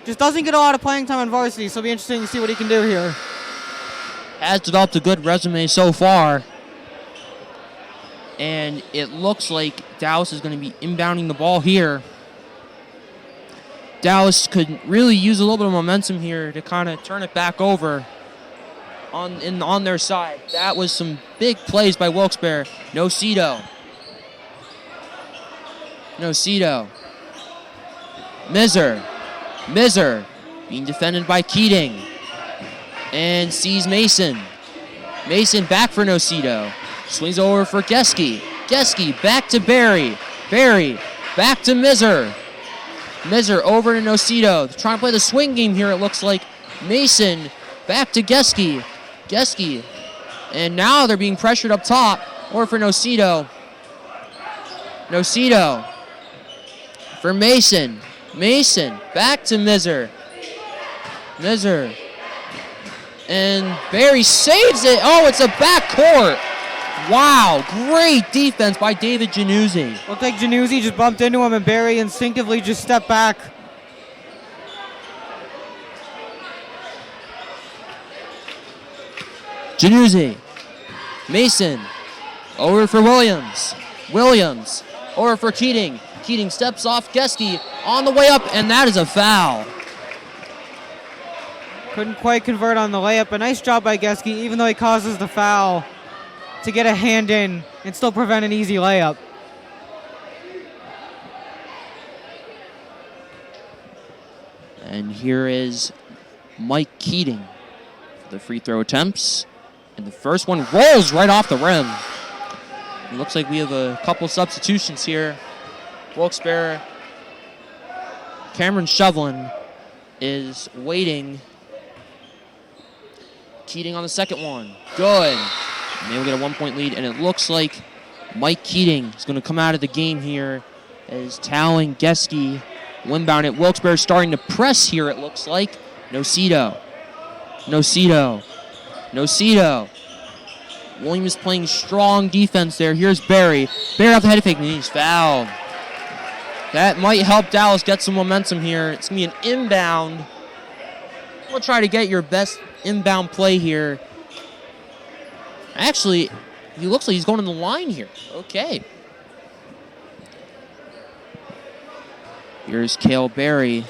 Just doesn't get a lot of playing time on varsity, so it'll be interesting to see what he can do here. has developed a good resume so far. And it looks like Dallas is going to be inbounding the ball here. Dallas could really use a little bit of momentum here to kind of turn it back over on their side. That was some big plays by Wilkes-Barre. Nocito. Mizer being defended by Keating. And sees Mason. Mason back for Nocito. Swings over for Geske. Geske back to Barry. Barry back to Mizer. Mizer over to Nocito. Trying to play the swing game here, it looks like. Mason back to Geske. Geske. And now they're being pressured up top. Or for Nocito. Nocito for Mason. Mason back to Mizer. Mizer. And Barry saves it. Oh, it's a backcourt. Wow, great defense by David Januzzi. Looked like Januzzi just bumped into him and Barry instinctively just stepped back. Januzzi. Mason. Over for Williams. Williams. Over for Keating. Keating steps off Geske on the way up, and that is a foul. Couldn't quite convert on the layup. A nice job by Geske, even though he causes the foul, to get a hand in and still prevent an easy layup. And here is Mike Keating for the free throw attempts. And the first one rolls right off the rim. It looks like we have a couple substitutions here. Wilkes-Barre, Cameron Shovelin is waiting. Keating on the second one. Good. And they will get a 1-point lead, and it looks like Mike Keating is going to come out of the game here as Tal and Geske inbound it. Wilkes-Barre starting to press here, it looks like. Nocito. Williams playing strong defense there. Here's Barry. Barry off the head fake, and he's fouled. That might help Dallas get some momentum here. It's going to be an inbound. We'll try to get your best inbound play here. Actually, he looks like he's going on the line here. Okay. Here's Cale Barry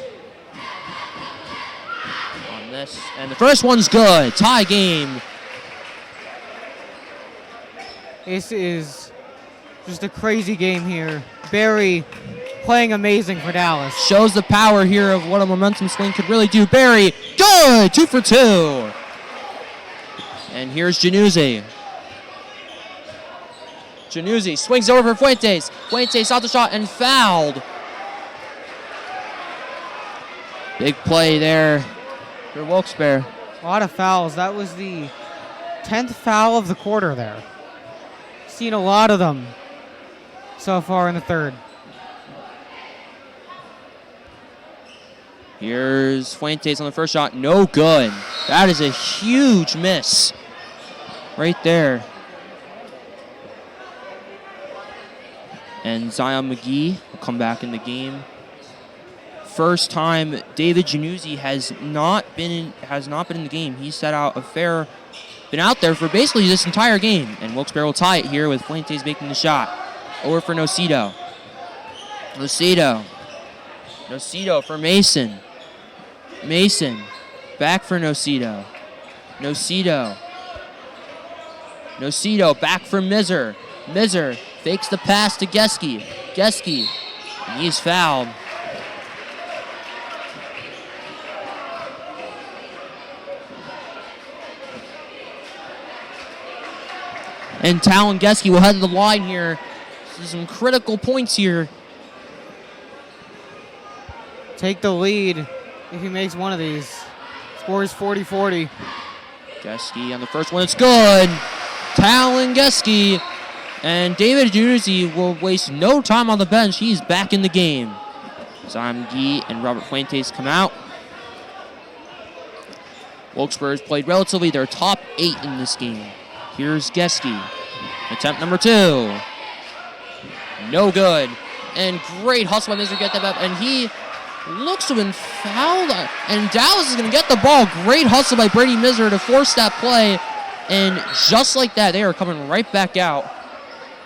on this. And the first one's good. Tie game. This is just a crazy game here. Barry playing amazing for Dallas. Shows the power here of what a momentum swing could really do. Barry, good! 2 for 2. And here's Januzzi. Januzzi swings over for Fuentes. Fuentes out the shot and fouled. Big play there for Wilkes-Barre. A lot of fouls. That was the 10th foul of the quarter there. Seen a lot of them so far in the third. Here's Fuentes on the first shot. No good. That is a huge miss right there. And Zion McGee will come back in the game. First time David Januzzi has not been in the game. He's been out there for basically this entire game. And Wilkes-Barre will tie it here with Fuentes making the shot. Over for Nocito. Nocito for Mason. Mason back for Nocito. Nocito back for Mizer. Mizer fakes the pass to Geske. Geske, he's fouled. And Tal Geske will head to the line here. This is some critical points here. Take the lead if he makes one of these. Scores 40-40. Geske on the first one. It's good. Tal Geske. And David Januzzi will waste no time on the bench. He's back in the game. Zion McGee and Robert Fuentes come out. Wilkes-Barre has played relatively their top 8 in this game. Here's Geske. Attempt number 2. No good. And great hustle by Mizer to get that up. And he looks to have been fouled. And Dallas is going to get the ball. Great hustle by Brady Mizer to force that play. And just like that, they are coming right back out.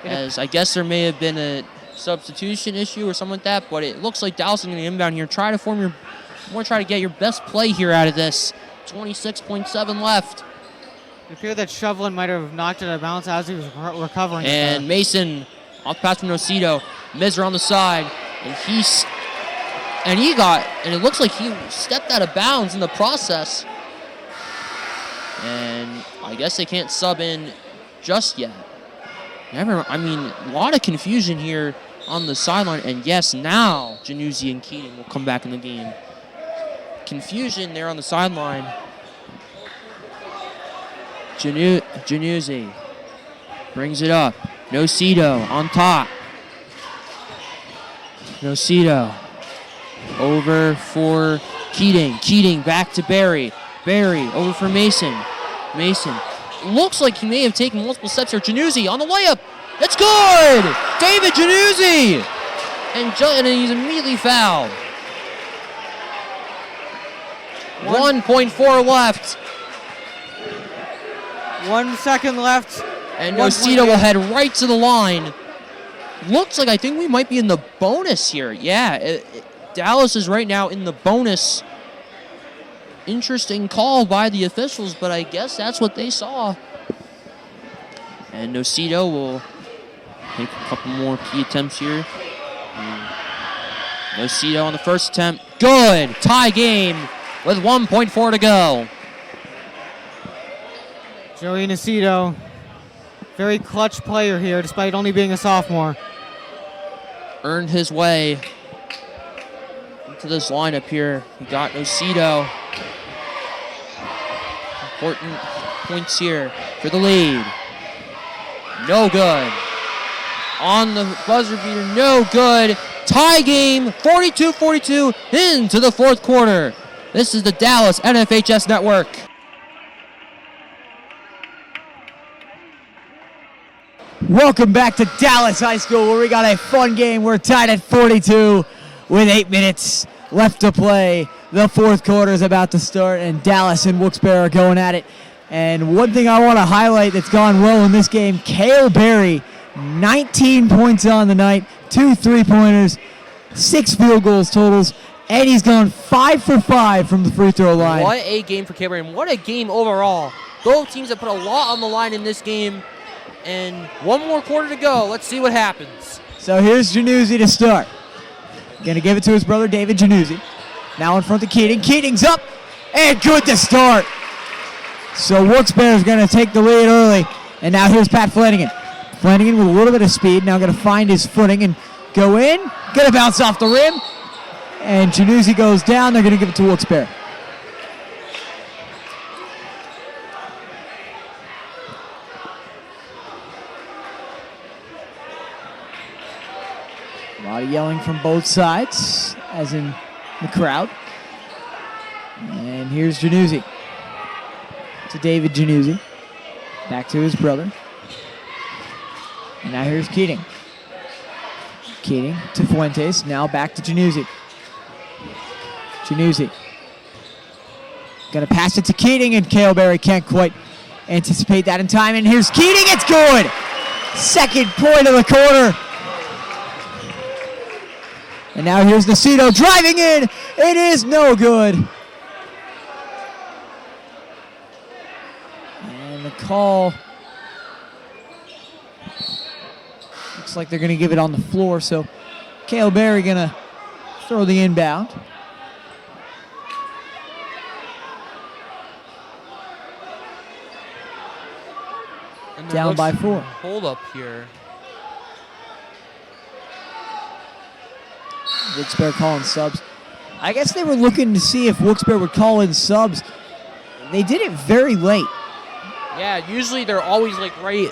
As I guess there may have been a substitution issue or something like that, but it looks like Dallas is going to inbound here. Try to get your best play here out of this. 26.7 left. It appeared that Shovelin might have knocked it out of bounds as he was recovering. And Mason off pass from Nocido. Miser on the side. And it looks like he stepped out of bounds in the process. And I guess they can't sub in just yet. A lot of confusion here on the sideline. And yes, now Januzzi and Keating will come back in the game. Confusion there on the sideline. Januzzi brings it up. Nocido on top. Nocido over for Keating. Keating back to Barry. Barry over for Mason. Mason looks like he may have taken multiple steps here. Januzzi on the layup. It's good! David Januzzi! And he's immediately fouled. 1.4 left. 1 second left. And Nocido will head right to the line. Looks like I think we might be in the bonus here. Yeah, Dallas is right now in the bonus. Interesting call by the officials, but I guess that's what they saw. And Nocido will take a couple more key attempts here. Nocido on the first attempt. Good! Tie game with 1.4 to go. Joey Nocido, very clutch player here despite only being a sophomore. Earned his way into this lineup here. He got Nocido. Important points here for the lead. No good. On the buzzer beater, no good. Tie game, 42-42 into the fourth quarter. This is the Dallas NFHS Network. Welcome back to Dallas High School, where we got a fun game. We're tied at 42 with 8 minutes left to play. The fourth quarter is about to start, and Dallas and Wilkes-Barre are going at it. And one thing I want to highlight that's gone well in this game, Cale Berry, 19 points on the night, 2 3-pointers, 6 field goals totals, and he's gone 5 for 5 from the free throw line. What a game for Cale Berry, and what a game overall. Both teams have put a lot on the line in this game. And one more quarter to go. Let's see what happens. So here's Januzzi to start. Gonna give it to his brother David Januzzi. Now in front of Keating. Keating's up and good to start. So Wilkes-Barre is gonna take the lead early. And now here's Pat Flanagan. Flanagan with a little bit of speed. Now gonna find his footing and go in. Gonna bounce off the rim. And Januzzi goes down. They're gonna give it to Wilkes-Barre. A lot of yelling from both sides, as in the crowd. And here's Januzzi. To David Januzzi. Back to his brother. And now here's Keating. Keating to Fuentes. Now back to Januzzi. Januzzi. Gonna pass it to Keating, and Cale Berry can't quite anticipate that in time. And here's Keating. It's good! Second point of the quarter. And now here's Nocido driving in. It is no good. And the call looks like they're going to give it on the floor. So Cale Berry going to throw the inbound. And Down by 4. Hold up here. Wilkes-Barre calling subs. I guess they were looking to see if Wilkes-Barre would call in subs. They did it very late. Yeah, usually they're always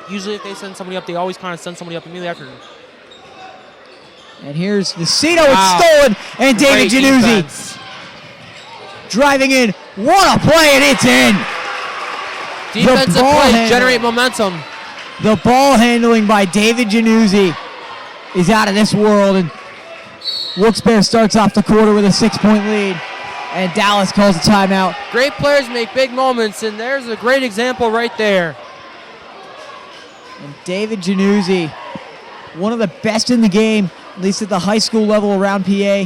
usually if they send somebody up, they always kind of send somebody up immediately after. And here's Nocido. It's stolen. And David Januzzi driving in. What a play, and it's in. Defensive play, generate momentum. The ball handling by David Januzzi is out of this world. And Wilkes-Barre starts off the quarter with a 6-point lead. And Dallas calls a timeout. Great players make big moments, and there's a great example right there. And David Januzzi, one of the best in the game, at least at the high school level around PA,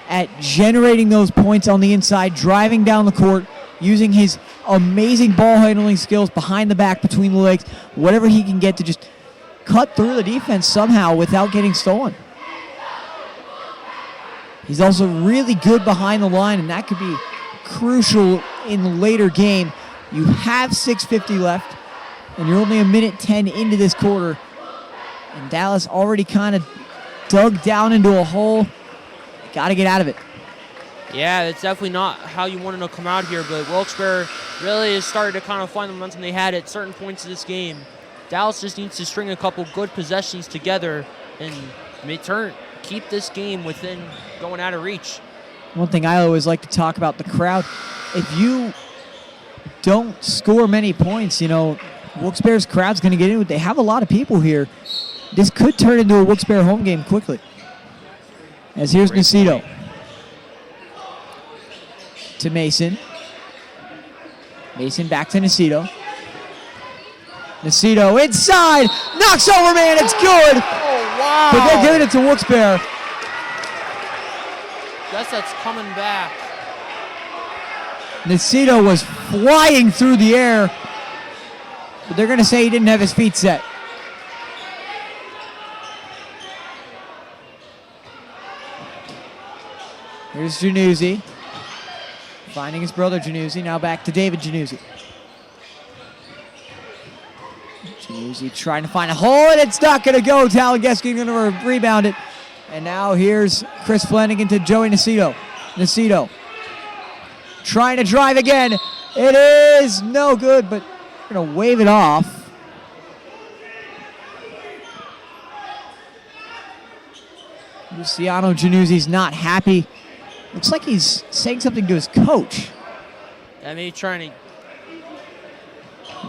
at generating those points on the inside, driving down the court, using his amazing ball handling skills behind the back, between the legs, whatever he can get to just cut through the defense somehow without getting stolen. He's also really good behind the line, and that could be crucial in the later game. You have 6:50 left, and you're only a minute 10 into this quarter. And Dallas already kind of dug down into a hole. Got to get out of it. Yeah, it's definitely not how you wanted to come out here, but Wilkes-Barre really has started to kind of find the momentum they had at certain points of this game. Dallas just needs to string a couple good possessions together and keep this game within going out of reach. One thing I always like to talk about the crowd, if you don't score many points, Wilkes-Barre's crowd's going to get into it. They have a lot of people here. This could turn into a Wilkes-Barre home game quickly. As here's Nacito to Mason. Mason back to Nacito. Nacito inside, knocks over man, it's good. Oh, wow. But they're giving it to Wilkes-Barre. Guess that's coming back. Nacito was flying through the air, but they're going to say he didn't have his feet set. Here's Januzzi. Finding his brother Januzzi. Now back to David Januzzi. Januzzi trying to find a hole, and it's not going to go. Talageski going to rebound it. And now here's Chris Flanagan to Joey Nacito. Nacito trying to drive again. It is no good, but we're going to wave it off. Luciano Januzzi's not happy. Looks like he's saying something to his coach. I mean, trying to.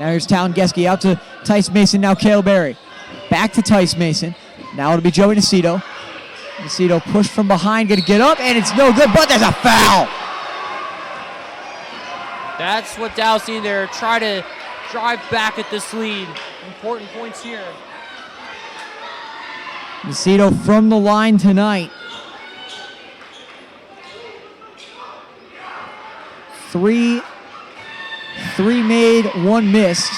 Now here's Talon-Geske out to Tice Mason, now Cale Berry. Back to Tice Mason. Now it'll be Joey Nacito. Nacito pushed from behind, gonna get up, and it's no good, but there's a foul! That's what Dallas needed there. Try to drive back at this lead. Important points here. Nacito from the line tonight. 3 made, 1 missed.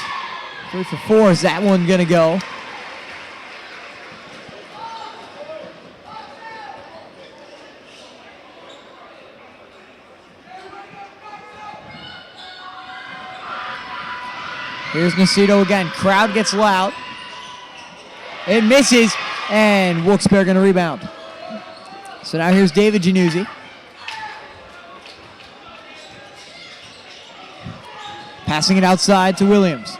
3 for 4 is that one gonna go. Here's Nacito again. Crowd gets loud. It misses, and Wilkes-Barre gonna rebound. So now here's David Januzzi. Passing it outside to Williams.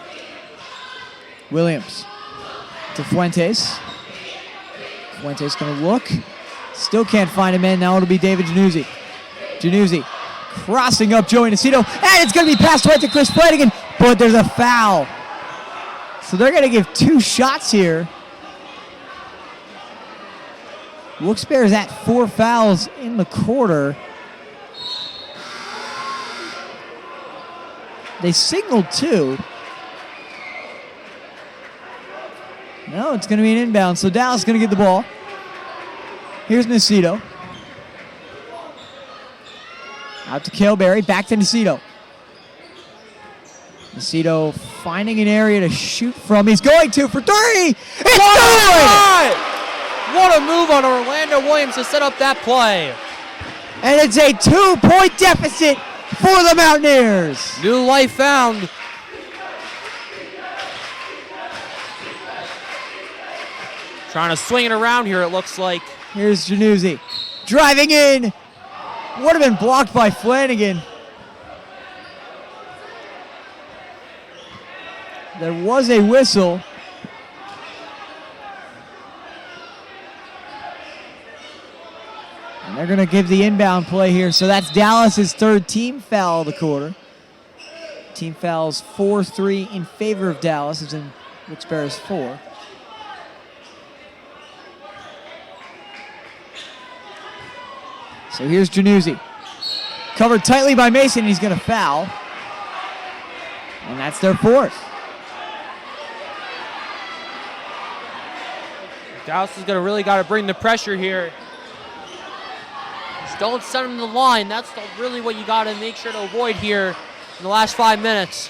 Williams to Fuentes. Fuentes gonna look. Still can't find a man. Now it'll be David Januzzi. Januzzi crossing up Joey Nacito, and it's gonna be passed right to Chris Flanagan, but there's a foul. So they're gonna give 2 shots here. Wilkes-Barre is at 4 fouls in the quarter. They signaled 2. No, it's going to be an inbound. So Dallas is going to get the ball. Here's Nacito. Out to Cale Berry. Back to Nacito. Nacito finding an area to shoot from. He's going to for 3. It's good! What a move on Orlando Williams to set up that play. And it's a 2-point deficit for the Mountaineers. New life found. Trying to swing it around here, it looks like. Here's Januzzi. Driving in. Would have been blocked by Flanagan. There was a whistle. And they're going to give the inbound play here. So that's Dallas's 3rd team foul of the quarter. Team fouls 4-3 in favor of Dallas, as in Wilkes-Barre's 4. So here's Januzzi. Covered tightly by Mason. He's going to foul. And that's their fourth. Dallas is gonna really gotta bring the pressure here. Just don't send them to the line. That's really what you gotta make sure to avoid here in the last 5 minutes.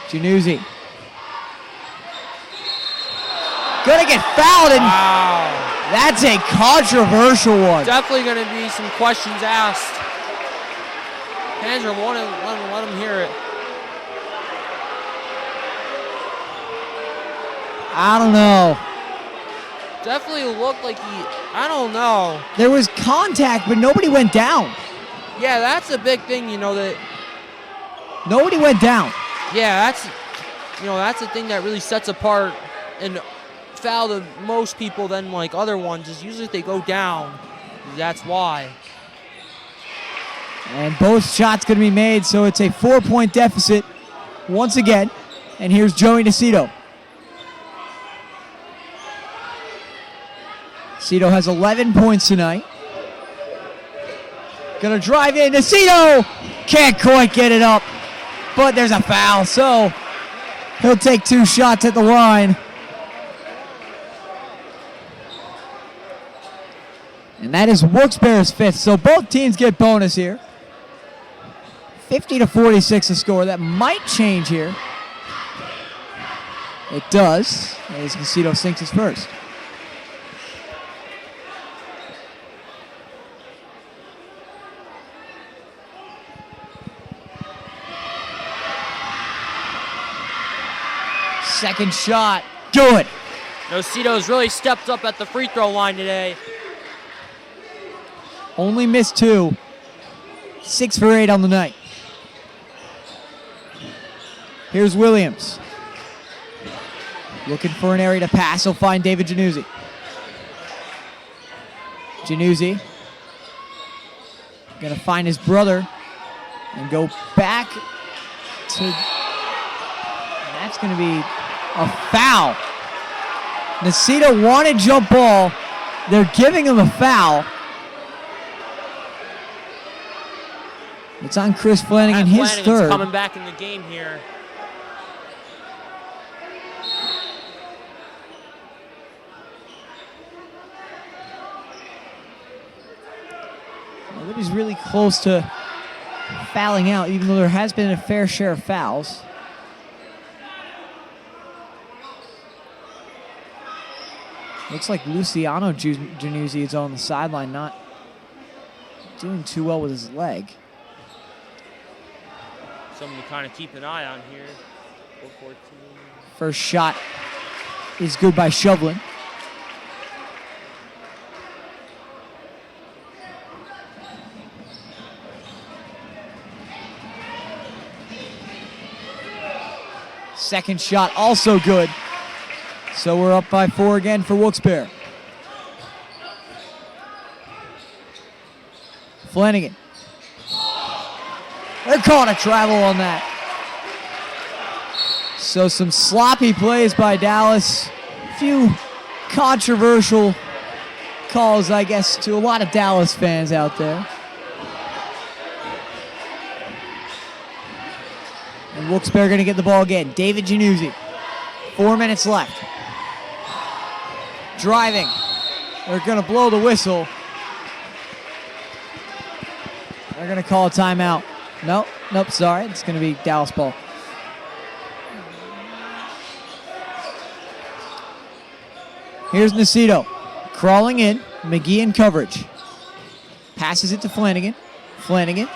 Januzzi. Gonna get fouled, and Wow. that's a controversial one. Definitely gonna be some questions asked. Fans are wanting to let them hear it. I don't know. Definitely looked like I don't know. There was contact, but nobody went down. Yeah, that's a big thing, that, Nobody went down. yeah, that's the thing that really sets apart and foul to most people than like other ones is usually if they go down. That's why. And both shots going to be made, so it's a 4-point deficit once again. And here's Joey Nacito. Nacito has 11 points tonight. Gonna drive in. Nacito can't quite get it up, but there's a foul, so he'll take 2 shots at the line. And that is Wilkes-Barre's 5th, so both teams get bonus here. 50-46 the score. That might change here. It does, as Nacito sinks his first. Second shot, good. Nocito's really stepped up at the free throw line today. Only missed 2. 6 for 8 on the night. Here's Williams. Looking for an area to pass. He'll find David Januzzi. Januzzi gonna find his brother and go back to. That's gonna be a foul. Nacito wanted jump ball. They're giving him a foul. It's on Chris Flanagan, his Flanagan's third. coming back in the game here. Nobody's really close to fouling out, even though there has been a fair share of fouls. Looks like Luciano Januzzi is on the sideline, not doing too well with his leg. Something to kind of keep an eye on here. 4-14. First shot is good by Shovlin. Second shot also good. So we're up by 4 again for Wilkes-Barre. Flanagan. They're calling a travel on that. So some sloppy plays by Dallas. A few controversial calls, I guess, to a lot of Dallas fans out there. And Wilkes-Barre going to get the ball again. David Januzzi. 4 minutes left. Driving. They're going to blow the whistle. They're going to call a timeout. Nope, sorry. It's going to be Dallas ball. Here's Nacito. Crawling in. McGee in coverage. Passes it to Flanagan. Flanagan.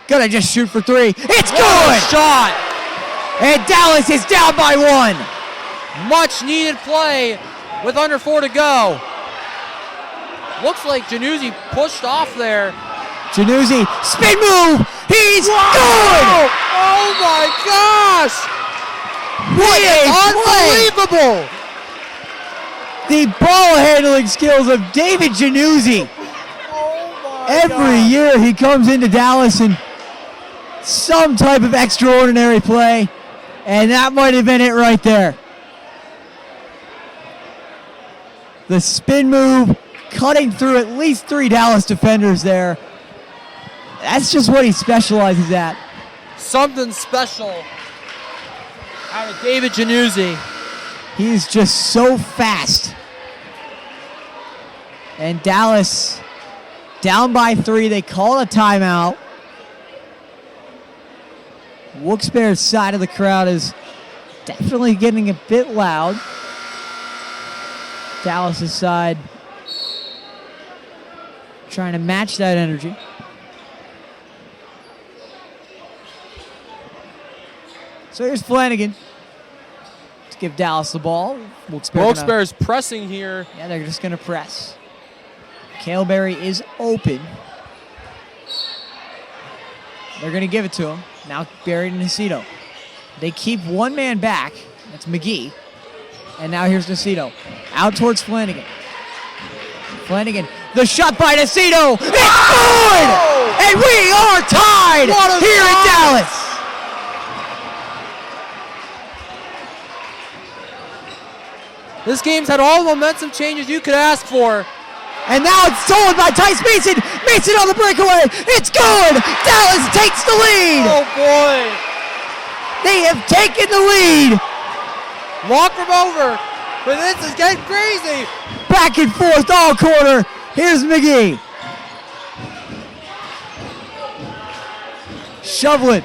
Gonna just shoot for 3. It's good! Shot! And Dallas is down by 1. Much needed play with under 4 to go. Looks like Januzzi pushed off there. Januzzi, spin move! He's good! Oh my gosh! What a Unbelievable! The ball handling skills of David Januzzi. Every year he comes into Dallas and some type of extraordinary play, and that might have been it right there. The spin move, cutting through at least 3 Dallas defenders there. That's just what he specializes at. Something special out of David Januzzi. He's just so fast. And Dallas down by 3. They call a timeout. Wilkes-Barre's side of the crowd is definitely getting a bit loud. Dallas's side trying to match that energy. So here's Flanagan to give Dallas the ball. Wilkes-Barre's pressing here. Yeah, they're just going to press. Cale Berry is open. They're going to give it to him. Now Berry to Nacito. They keep one man back. That's McGee. And now here's Nacito. Out towards Flanagan. Flanagan. The shot by Nacito. It's good! And we are tied here in Dallas. This game's had all the momentum changes you could ask for. And now it's stolen by Tice Mason. Mason on the breakaway. It's good. Dallas takes the lead. Oh, boy. They have taken the lead. Walk from over. But this is getting crazy. Back and forth all quarter. Here's McGee. Shoveling.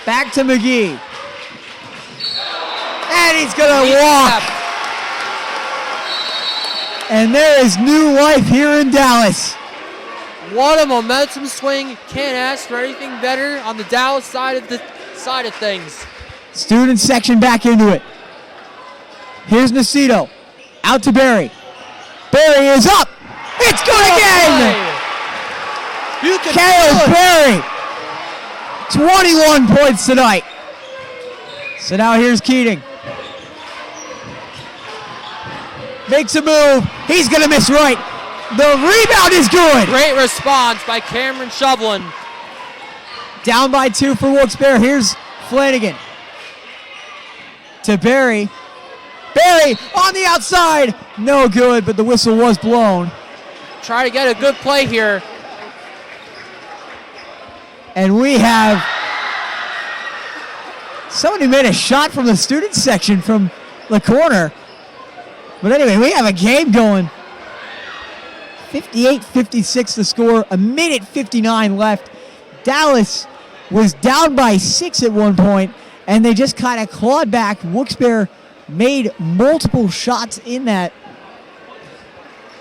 Back to McGee. And he's going to walk. And there is new life here in Dallas. What a momentum swing. Can't ask for anything better on the Dallas side of things. Student section back into it. Here's Nacito. Out to Berry. Berry is up. It's good again. You can Cale Berry. 21 points tonight. So now here's Keating. Makes a move. He's going to miss right. The rebound is good. Great response by Cameron Shovelin. Down by 2 for Wilkes-Barre. Here's Flanagan. To Berry. Berry on the outside. No good, but the whistle was blown. Try to get a good play here. And we have somebody made a shot from the student section from the corner. But anyway, we have a game going. 58-56 the score, a minute 59 left. Dallas was down by 6 at one point, and they just kind of clawed back. Wilkes-Barre made multiple shots in that.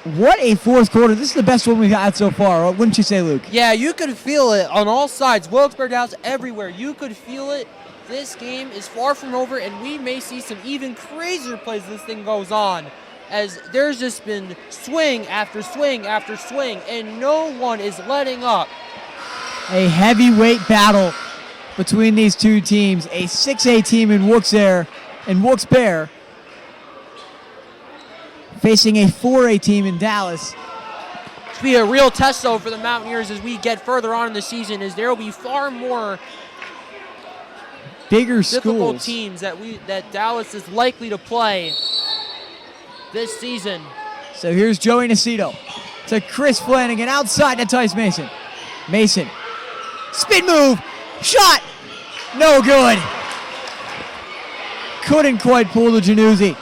What a fourth quarter. This is the best one we've had so far, wouldn't you say, Luke? Yeah, you could feel it on all sides. Wilkes-Barre, Dallas, everywhere. You could feel it. This game is far from over, and we may see some even crazier plays as this thing goes on, as there's just been swing after swing after swing, and no one is letting up. A heavyweight battle between these two teams. A 6A team in Wilkes-Barre facing a 4A team in Dallas. It's be a real test, though, for the Mountaineers as we get further on in the season, as there will be far more bigger difficult schools. teams that Dallas is likely to play this season. So here's Joey Nacito to Chris Flanagan outside to Tice Mason. Mason, spin move, shot, no good. Couldn't quite pull the Januzzi.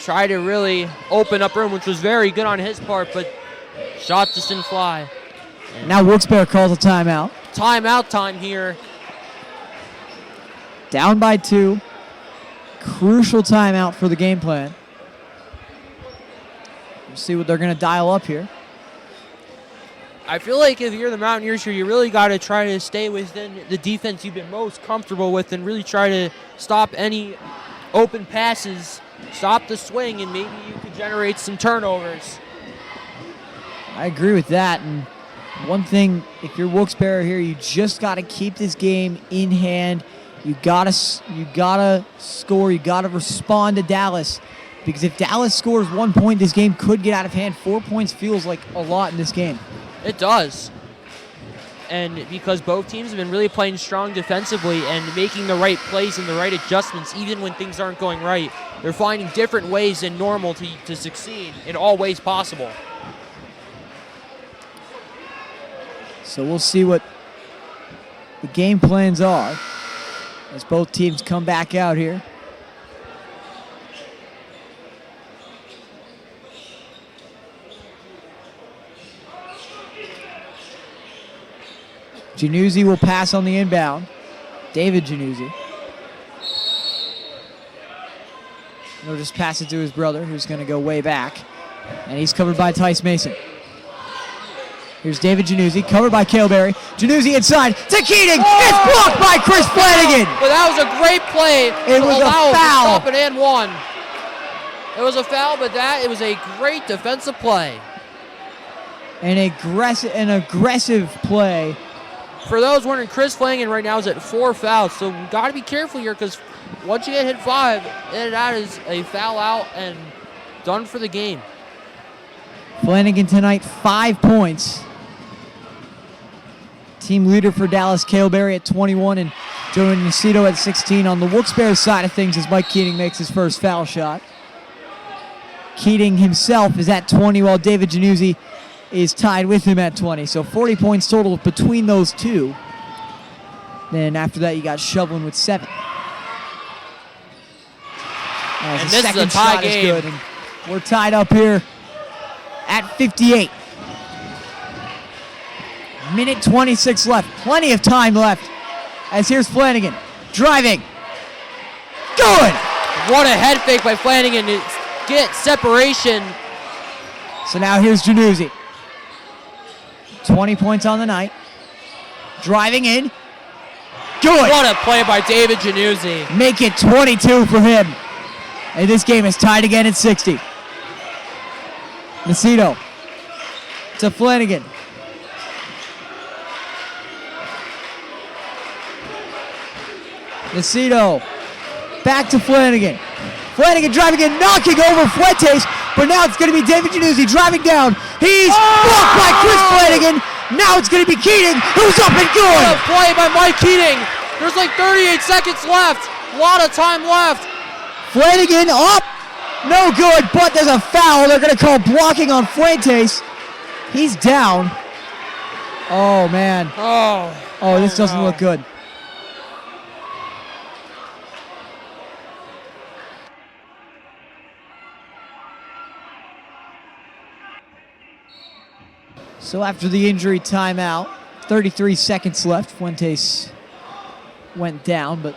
Tried to really open up room, which was very good on his part, but shot just didn't fly. Now Wilkes-Barre calls a timeout. Timeout time here. Down by 2. Crucial timeout for the game plan. We'll see what they're going to dial up here. I feel like if you're the Mountaineers here, you really got to try to stay within the defense you've been most comfortable with and really try to stop any open passes, stop the swing, and maybe you could generate some turnovers. I agree with that. And one thing, if you're Wilkes-Barre here, you just got to keep this game in hand. You gotta score. You gotta respond to Dallas, because if Dallas scores 1 point, this game could get out of hand. 4 points feels like a lot in this game. It does. And because both teams have been really playing strong defensively and making the right plays and the right adjustments, even when things aren't going right, they're finding different ways than normal to succeed in all ways possible. So we'll see what the game plans are as both teams come back out here. Januzzi will pass on the inbound. David Januzzi. He'll just pass it to his brother, who's going to go way back. And he's covered by Tice Mason. Here's David Januzzi, covered by Cale Berry. Januzzi inside to Keating. It's blocked by Chris Flanagan. But that was a great play. It was a foul. Stop it and one. It was a foul, but it was a great defensive play. An aggressive play. For those wondering, Chris Flanagan right now is at 4 fouls, so we got to be careful here because once you get hit 5, that is a foul out and done for the game. Flanagan tonight, 5 points. Team leader for Dallas, Cale Berry at 21 and Joey Nacito at 16. On the Wilkes-Barre side of things as Mike Keating makes his first foul shot. Keating himself is at 20 while David Januzzi is tied with him at 20. So 40 points total between those two. Then after that you got Shovlin with 7. And the this is second a tie shot game. is good. And we're tied up here at 58. Minute 26 left. Plenty of time left. As here's Flanagan driving. Good! What a head fake by Flanagan to get separation. So now here's Januzzi. 20 points on the night. Driving in. Good! What a play by David Januzzi. Make it 22 for him. And this game is tied again at 60. Nacito to Flanagan. Nacito back to Flanagan. Flanagan driving in, knocking over Fuentes, but now it's going to be David Januzzi driving down. He's blocked by Chris Flanagan. Now it's going to be Keating, who's up and What good. a play by Mike Keating. There's like 38 seconds left. A lot of time left. Flanagan up, no good, but there's a foul. They're going to call blocking on Fuentes. He's down. Oh, man. Oh, this doesn't look good. So after the injury timeout, 33 seconds left. Fuentes went down, but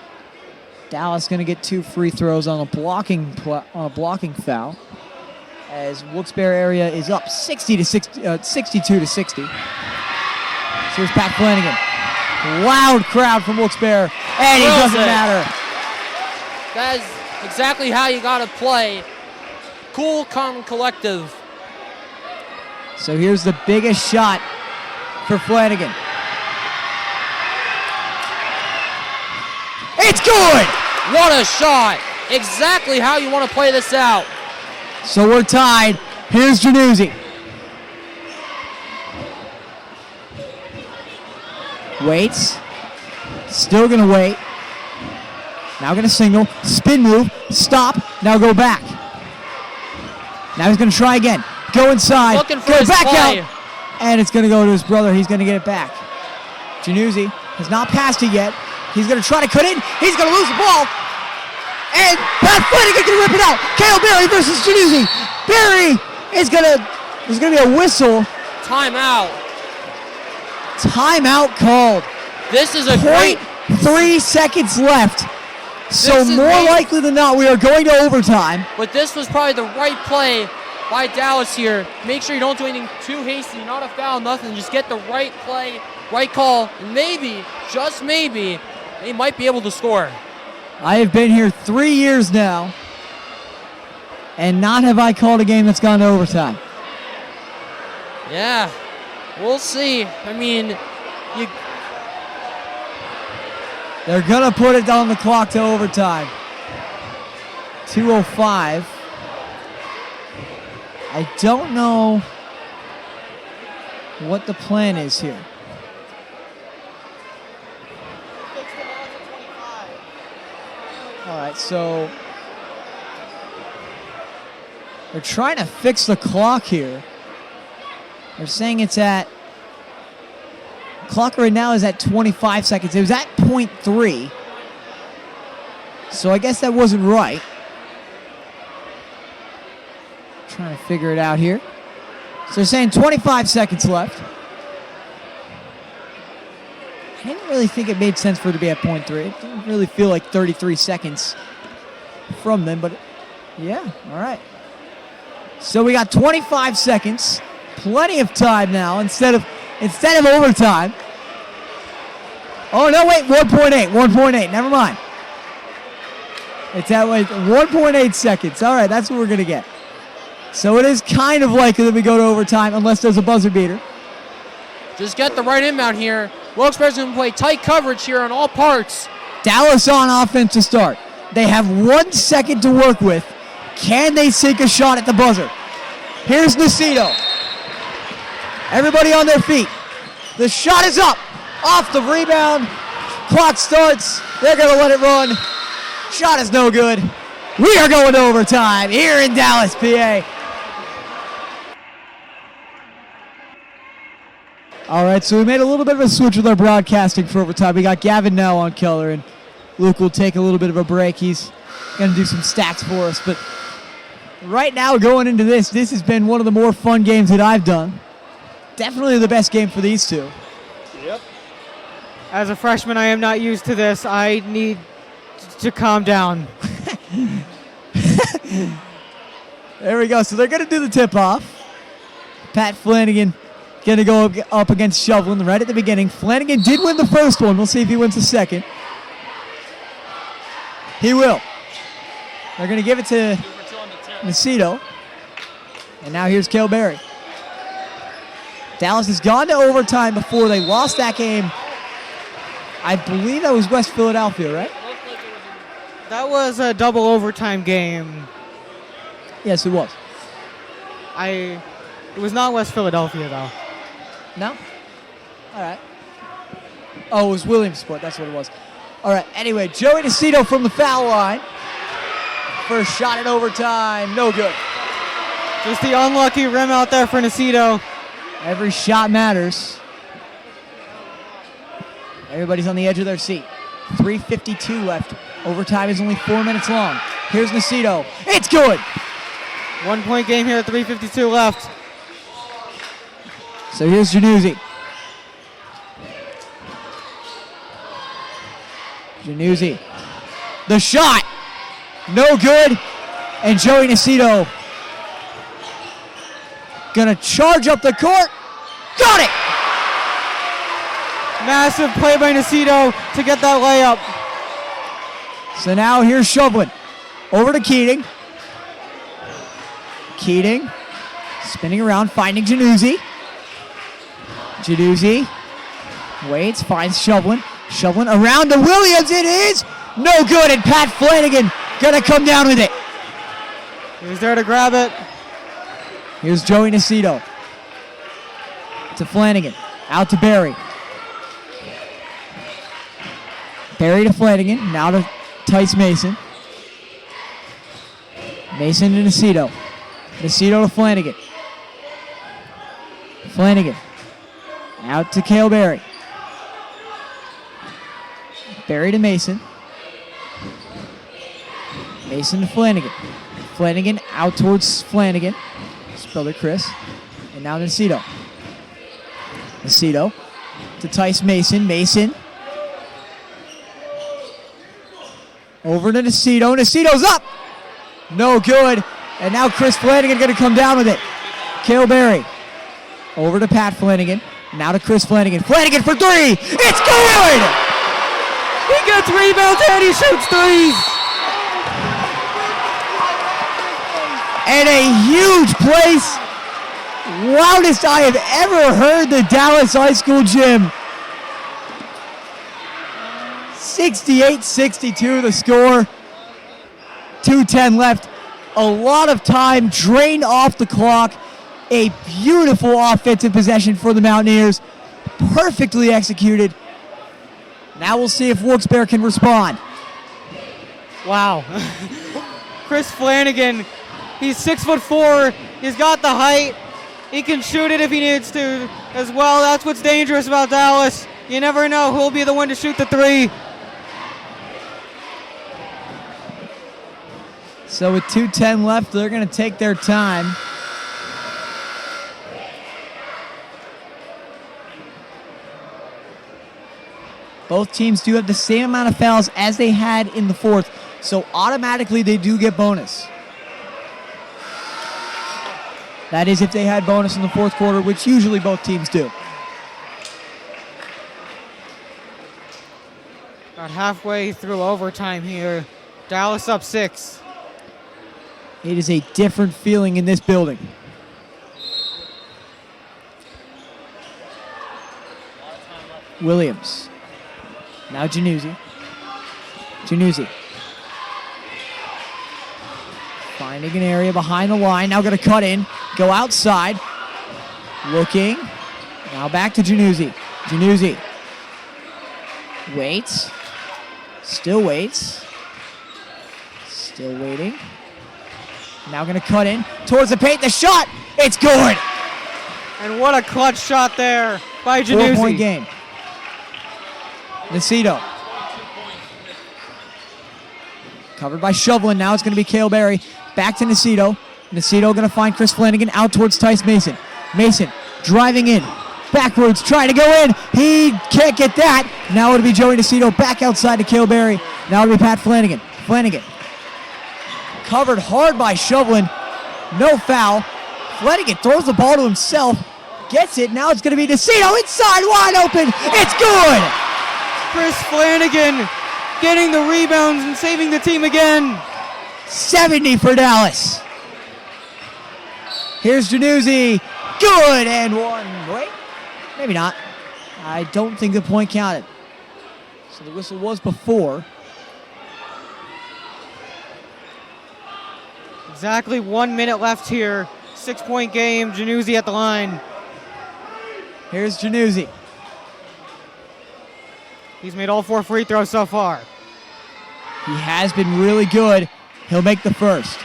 Dallas going to get 2 free throws on a blocking foul. As Wilkes-Barre area is up 62 to 60. So here's Pat Flanagan. Loud crowd from Wilkes-Barre, and it doesn't matter. That is exactly how you got to play. Cool, calm, collective. So here's the biggest shot for Flanagan. It's good! What a shot. Exactly how you want to play this out. So we're tied. Here's Januzzi. Waits. Still going to wait. Now going to single. Spin move. Stop. Now go back. Now he's going to try again. Go inside. Looking for go his back play. out. And it's going to go to his brother. He's going to get it back. Januzzi has not passed it yet. He's going to try to cut in. He's going to lose the ball. And Pat Flanagan can rip it out. Cale Berry versus Januzzi. Berry is going to, there's going to be a whistle. Timeout. Timeout called. This is a great. 0.3 seconds left. So This is more great. likely than not, we are going to overtime. But this was probably the right play by Dallas here. Make sure you don't do anything too hasty, not a foul, nothing. Just get the right play, right call, and maybe, just maybe, they might be able to score. I have been here 3 years now, and not have I called a game that's gone to overtime. Yeah, we'll see. I mean, They're going to put it down the clock to overtime. 2:05. I don't know what the plan is here. All right, so they're trying to fix the clock here. They're saying it's at Clock right now is at 25 seconds. It was at 0.3. So I guess that wasn't right. Trying to figure it out here. So they're saying 25 seconds left. I didn't really think it made sense for it to be at 0.3. It didn't really feel like 33 seconds from them, but yeah, all right. So we got 25 seconds. Plenty of time now instead of overtime. Oh, no, wait, 1.8, never mind. It's at 1.8 seconds. All right, that's what we're going to get. So it is kind of likely that we go to overtime unless there's a buzzer beater. Just get the right inbound here. Wilkes-Barre's going to play tight coverage here on all parts. Dallas on offense to start. They have 1 second to work with. Can they sink a shot at the buzzer? Here's Nacito. Everybody on their feet. The shot is up. Off the rebound. Clock starts. They're going to let it run. Shot is no good. We are going to overtime here in Dallas, PA. All right, so we made a little bit of a switch with our broadcasting for overtime. We got Gavin now on color, and Luke will take a little bit of a break. He's going to do some stats for us. But right now, going into this has been one of the more fun games that I've done. Definitely the best game for these two. Yep. As a freshman, I am not used to this. I need to calm down. There we go. So they're going to do the tip-off. Pat Flanagan going to go up against Shovlin right at the beginning. Flanagan did win the first one. We'll see if he wins the second. He will. They're going to give it to Nacito. And now here's Cale Berry. Dallas has gone to overtime before. They lost that game. I believe that was West Philadelphia, right? That was a double overtime game. Yes, it was. It was not West Philadelphia, though. No? All right. Oh, it was Williamsport. That's what it was. All right. Anyway, Joey Nacito from the foul line. First shot in overtime. No good. Just the unlucky rim out there for Nacito. Every shot matters. Everybody's on the edge of their seat. 3:52 left. Overtime is only 4 minutes long. Here's Nacito. It's good. 1 point game here, 3:52 left. So here's Januzzi. Januzzi. The shot. No good. And Joey Nacito gonna charge up the court. Got it. Massive play by Nacito to get that layup. So now here's Shovlin. Over to Keating. Keating spinning around, finding Januzzi. Januzzi waits, finds Shovlin. Shovlin around to Williams. It is no good, and Pat Flanagan gonna come down with it. He's there to grab it. Here's Joey Nacito. To Flanagan. Out to Berry. Berry to Flanagan. Now to Tice Mason. Mason to Nacito. Nacito to Flanagan. Flanagan. Out to Cale Berry. Berry to Mason. Mason to Flanagan. Flanagan out towards Flanagan. Brother Chris. And now Nacito. Nacito to Tice Mason. Mason. Over to Nacito. Nacito's up. No good. And now Chris Flanagan going to come down with it. Cale Berry. Over to Pat Flanagan. Now to Chris Flanagan. Flanagan for three. It's good. He gets rebounds and he shoots threes. And a huge place. Loudest I have ever heard the Dallas High School gym. 68-62 the score. 2:10 left. A lot of time drained off the clock. A beautiful offensive possession for the Mountaineers. Perfectly executed. Now we'll see if Wilkes-Barre can respond. Wow. Chris Flanagan, he's 6'4". He's got the height. He can shoot it if he needs to as well. That's what's dangerous about Dallas. You never know who'll be the one to shoot the three. So with 2:10 left, they're going to take their time. Both teams do have the same amount of fouls as they had in the fourth, so automatically they do get bonus. That is if they had bonus in the fourth quarter, which usually both teams do. About halfway through overtime here. Dallas up 6. It is a different feeling in this building. Williams. Now Januzzi. Januzzi. Finding an area behind the line. Now going to cut in. Go outside. Looking. Now back to Januzzi. Januzzi. Waits. Still waits. Still waiting. Now going to cut in towards the paint. The shot. It's good. And what a clutch shot there by Januzzi. 4-point game. Nacito. Covered by Shovlin. Now it's going to be Cale Berry. Back to Nacito. Nacito going to find Chris Flanagan out towards Tice Mason. Mason driving in. Backwards, trying to go in. He can't get that. Now it'll be Joey Nacito back outside to Cale Berry. Now it'll be Pat Flanagan. Flanagan. Covered hard by Shovlin. No foul. Flanagan throws the ball to himself. Gets it. Now it's going to be Nacito inside, wide open. It's good. Chris Flanagan getting the rebounds and saving the team again. 70 for Dallas. Here's Januzzi. Good and one. Wait, maybe not. I don't think the point counted. So the whistle was before. Exactly 1 minute left here. 6-point game. Januzzi at the line. Here's Januzzi. He's made all 4 free throws so far. He has been really good. He'll make the first.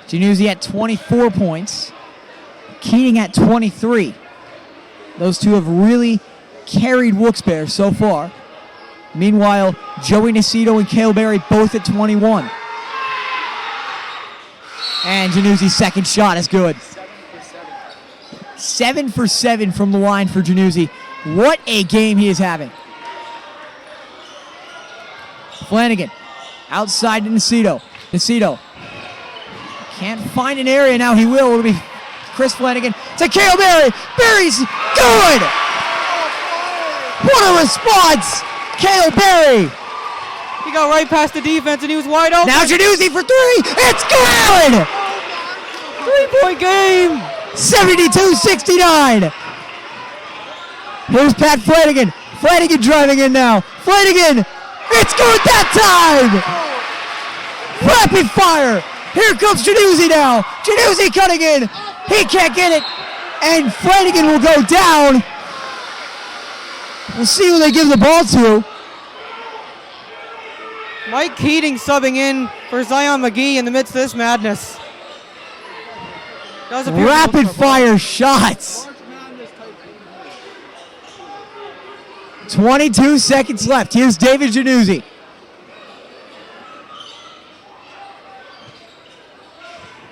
Januzzi at 24 points. Keating at 23. Those two have really carried Wilkes-Barre so far. Meanwhile, Joey Nacito and Cale Berry both at 21. And Januzzi's second shot is good. 7 for 7 from the line for Januzzi. What a game he is having. Flanagan outside to Nacito. Nacito can't find an area. Now he will. It'll be Chris Flanagan to Cale Berry. Berry's good. What a response. Cale Berry. He got right past the defense and he was wide open. Now Januzzi for three. It's good. 3-point game. 72-69. Here's Pat Flanagan. Flanagan driving in now. Flanagan. It's good that time. Rapid fire. Here comes Januzzi now. Januzzi cutting in. He can't get it. And Flanagan will go down. We'll see who they give the ball to. Mike Keating subbing in for Zion McGee in the midst of this madness. Rapid fire shots. 22 seconds left. Here's David Januzzi.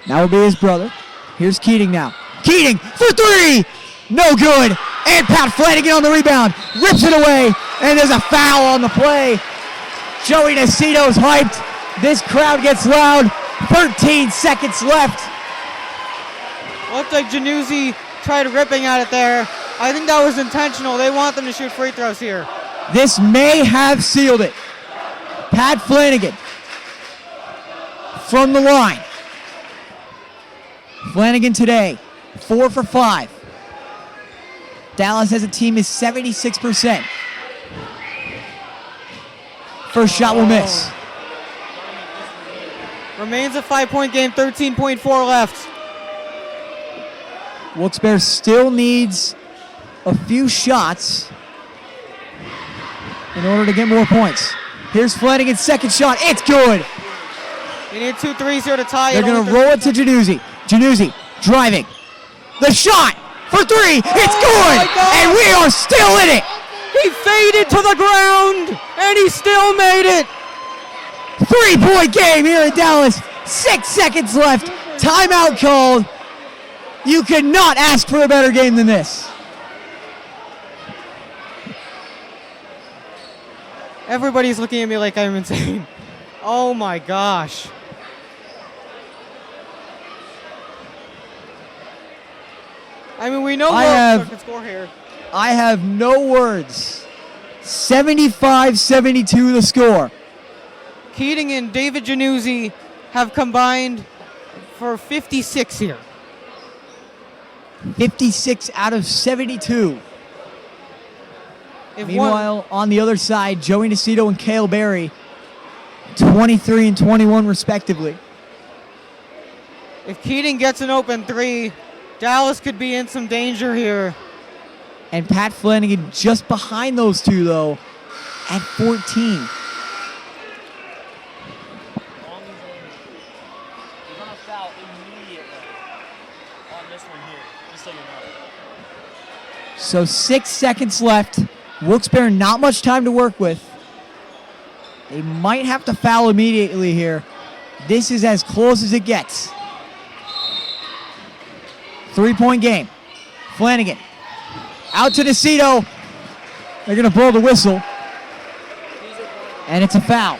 Now will be his brother. Here's Keating now. Keating for three. No good. And Pat Flanagan on the rebound. Rips it away. And there's a foul on the play. Joey Nacito's hyped. This crowd gets loud. 13 seconds left. Looked like Januzzi tried ripping at it there. I think that was intentional. They want them to shoot free throws here. This may have sealed it. Pat Flanagan from the line. Flanagan today, 4 for 5. Dallas as a team is 76%. First shot will miss. Remains a 5-point game, 13.4 left. Wilkes-Barre still needs a few shots in order to get more points. Here's Flanagan's second shot. It's good. You need 2 threes here to tie They're it. going to roll it to Januzzi. Januzzi driving. The shot for 3. It's good. my God. And we are still in it. He faded to the ground, and he still made it. 3-point game here in Dallas. 6 seconds left. Timeout called. You could not ask for a better game than this. Everybody's looking at me like I'm insane. Oh my gosh. I mean, we know Wilkes-Barre can score here. I have no words. 75-72 the score. Keating and David Januzzi have combined for 56 here. 56 out of 72. If Meanwhile, on the other side, Joey Nacito and Cale Berry, 23 and 21 respectively. if Keating gets an open 3, Dallas could be in some danger here. And Pat Flanagan just behind those two, though, at 14. So 6 seconds left. Wilkes-Barre not much time to work with. They might have to foul immediately here. This is as close as it gets. 3-point game. Flanagan out to Nacito. They're going to blow the whistle. And it's a foul.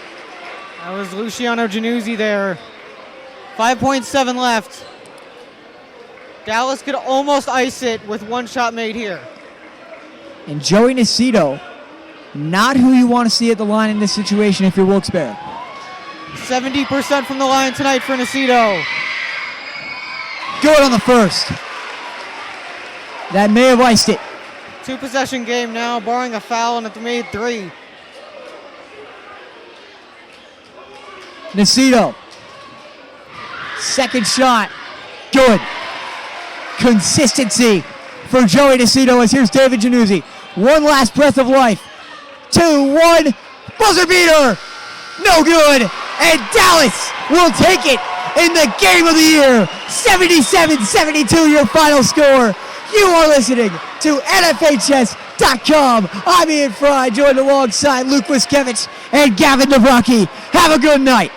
That was Luciano Januzzi there. 5.7 left. Dallas could almost ice it with one shot made here. And Joey Nacito, not who you want to see at the line in this situation if you're Wilkes-Barre. 70% from the line tonight for Nacito. Good on the first. That may have iced it. 2-possession game now, barring a foul and a made 3. Nacito. Second shot. Good. Consistency for Joey Nacito as here's David Januzzi. One last breath of life. 2-1. Buzzer beater. No good. And Dallas will take it in the game of the year. 77-72 your final score. You are listening to NFHS.com. I'm Ian Fry, joined alongside Luke Wiskevich and Gavin Navraki. Have a good night.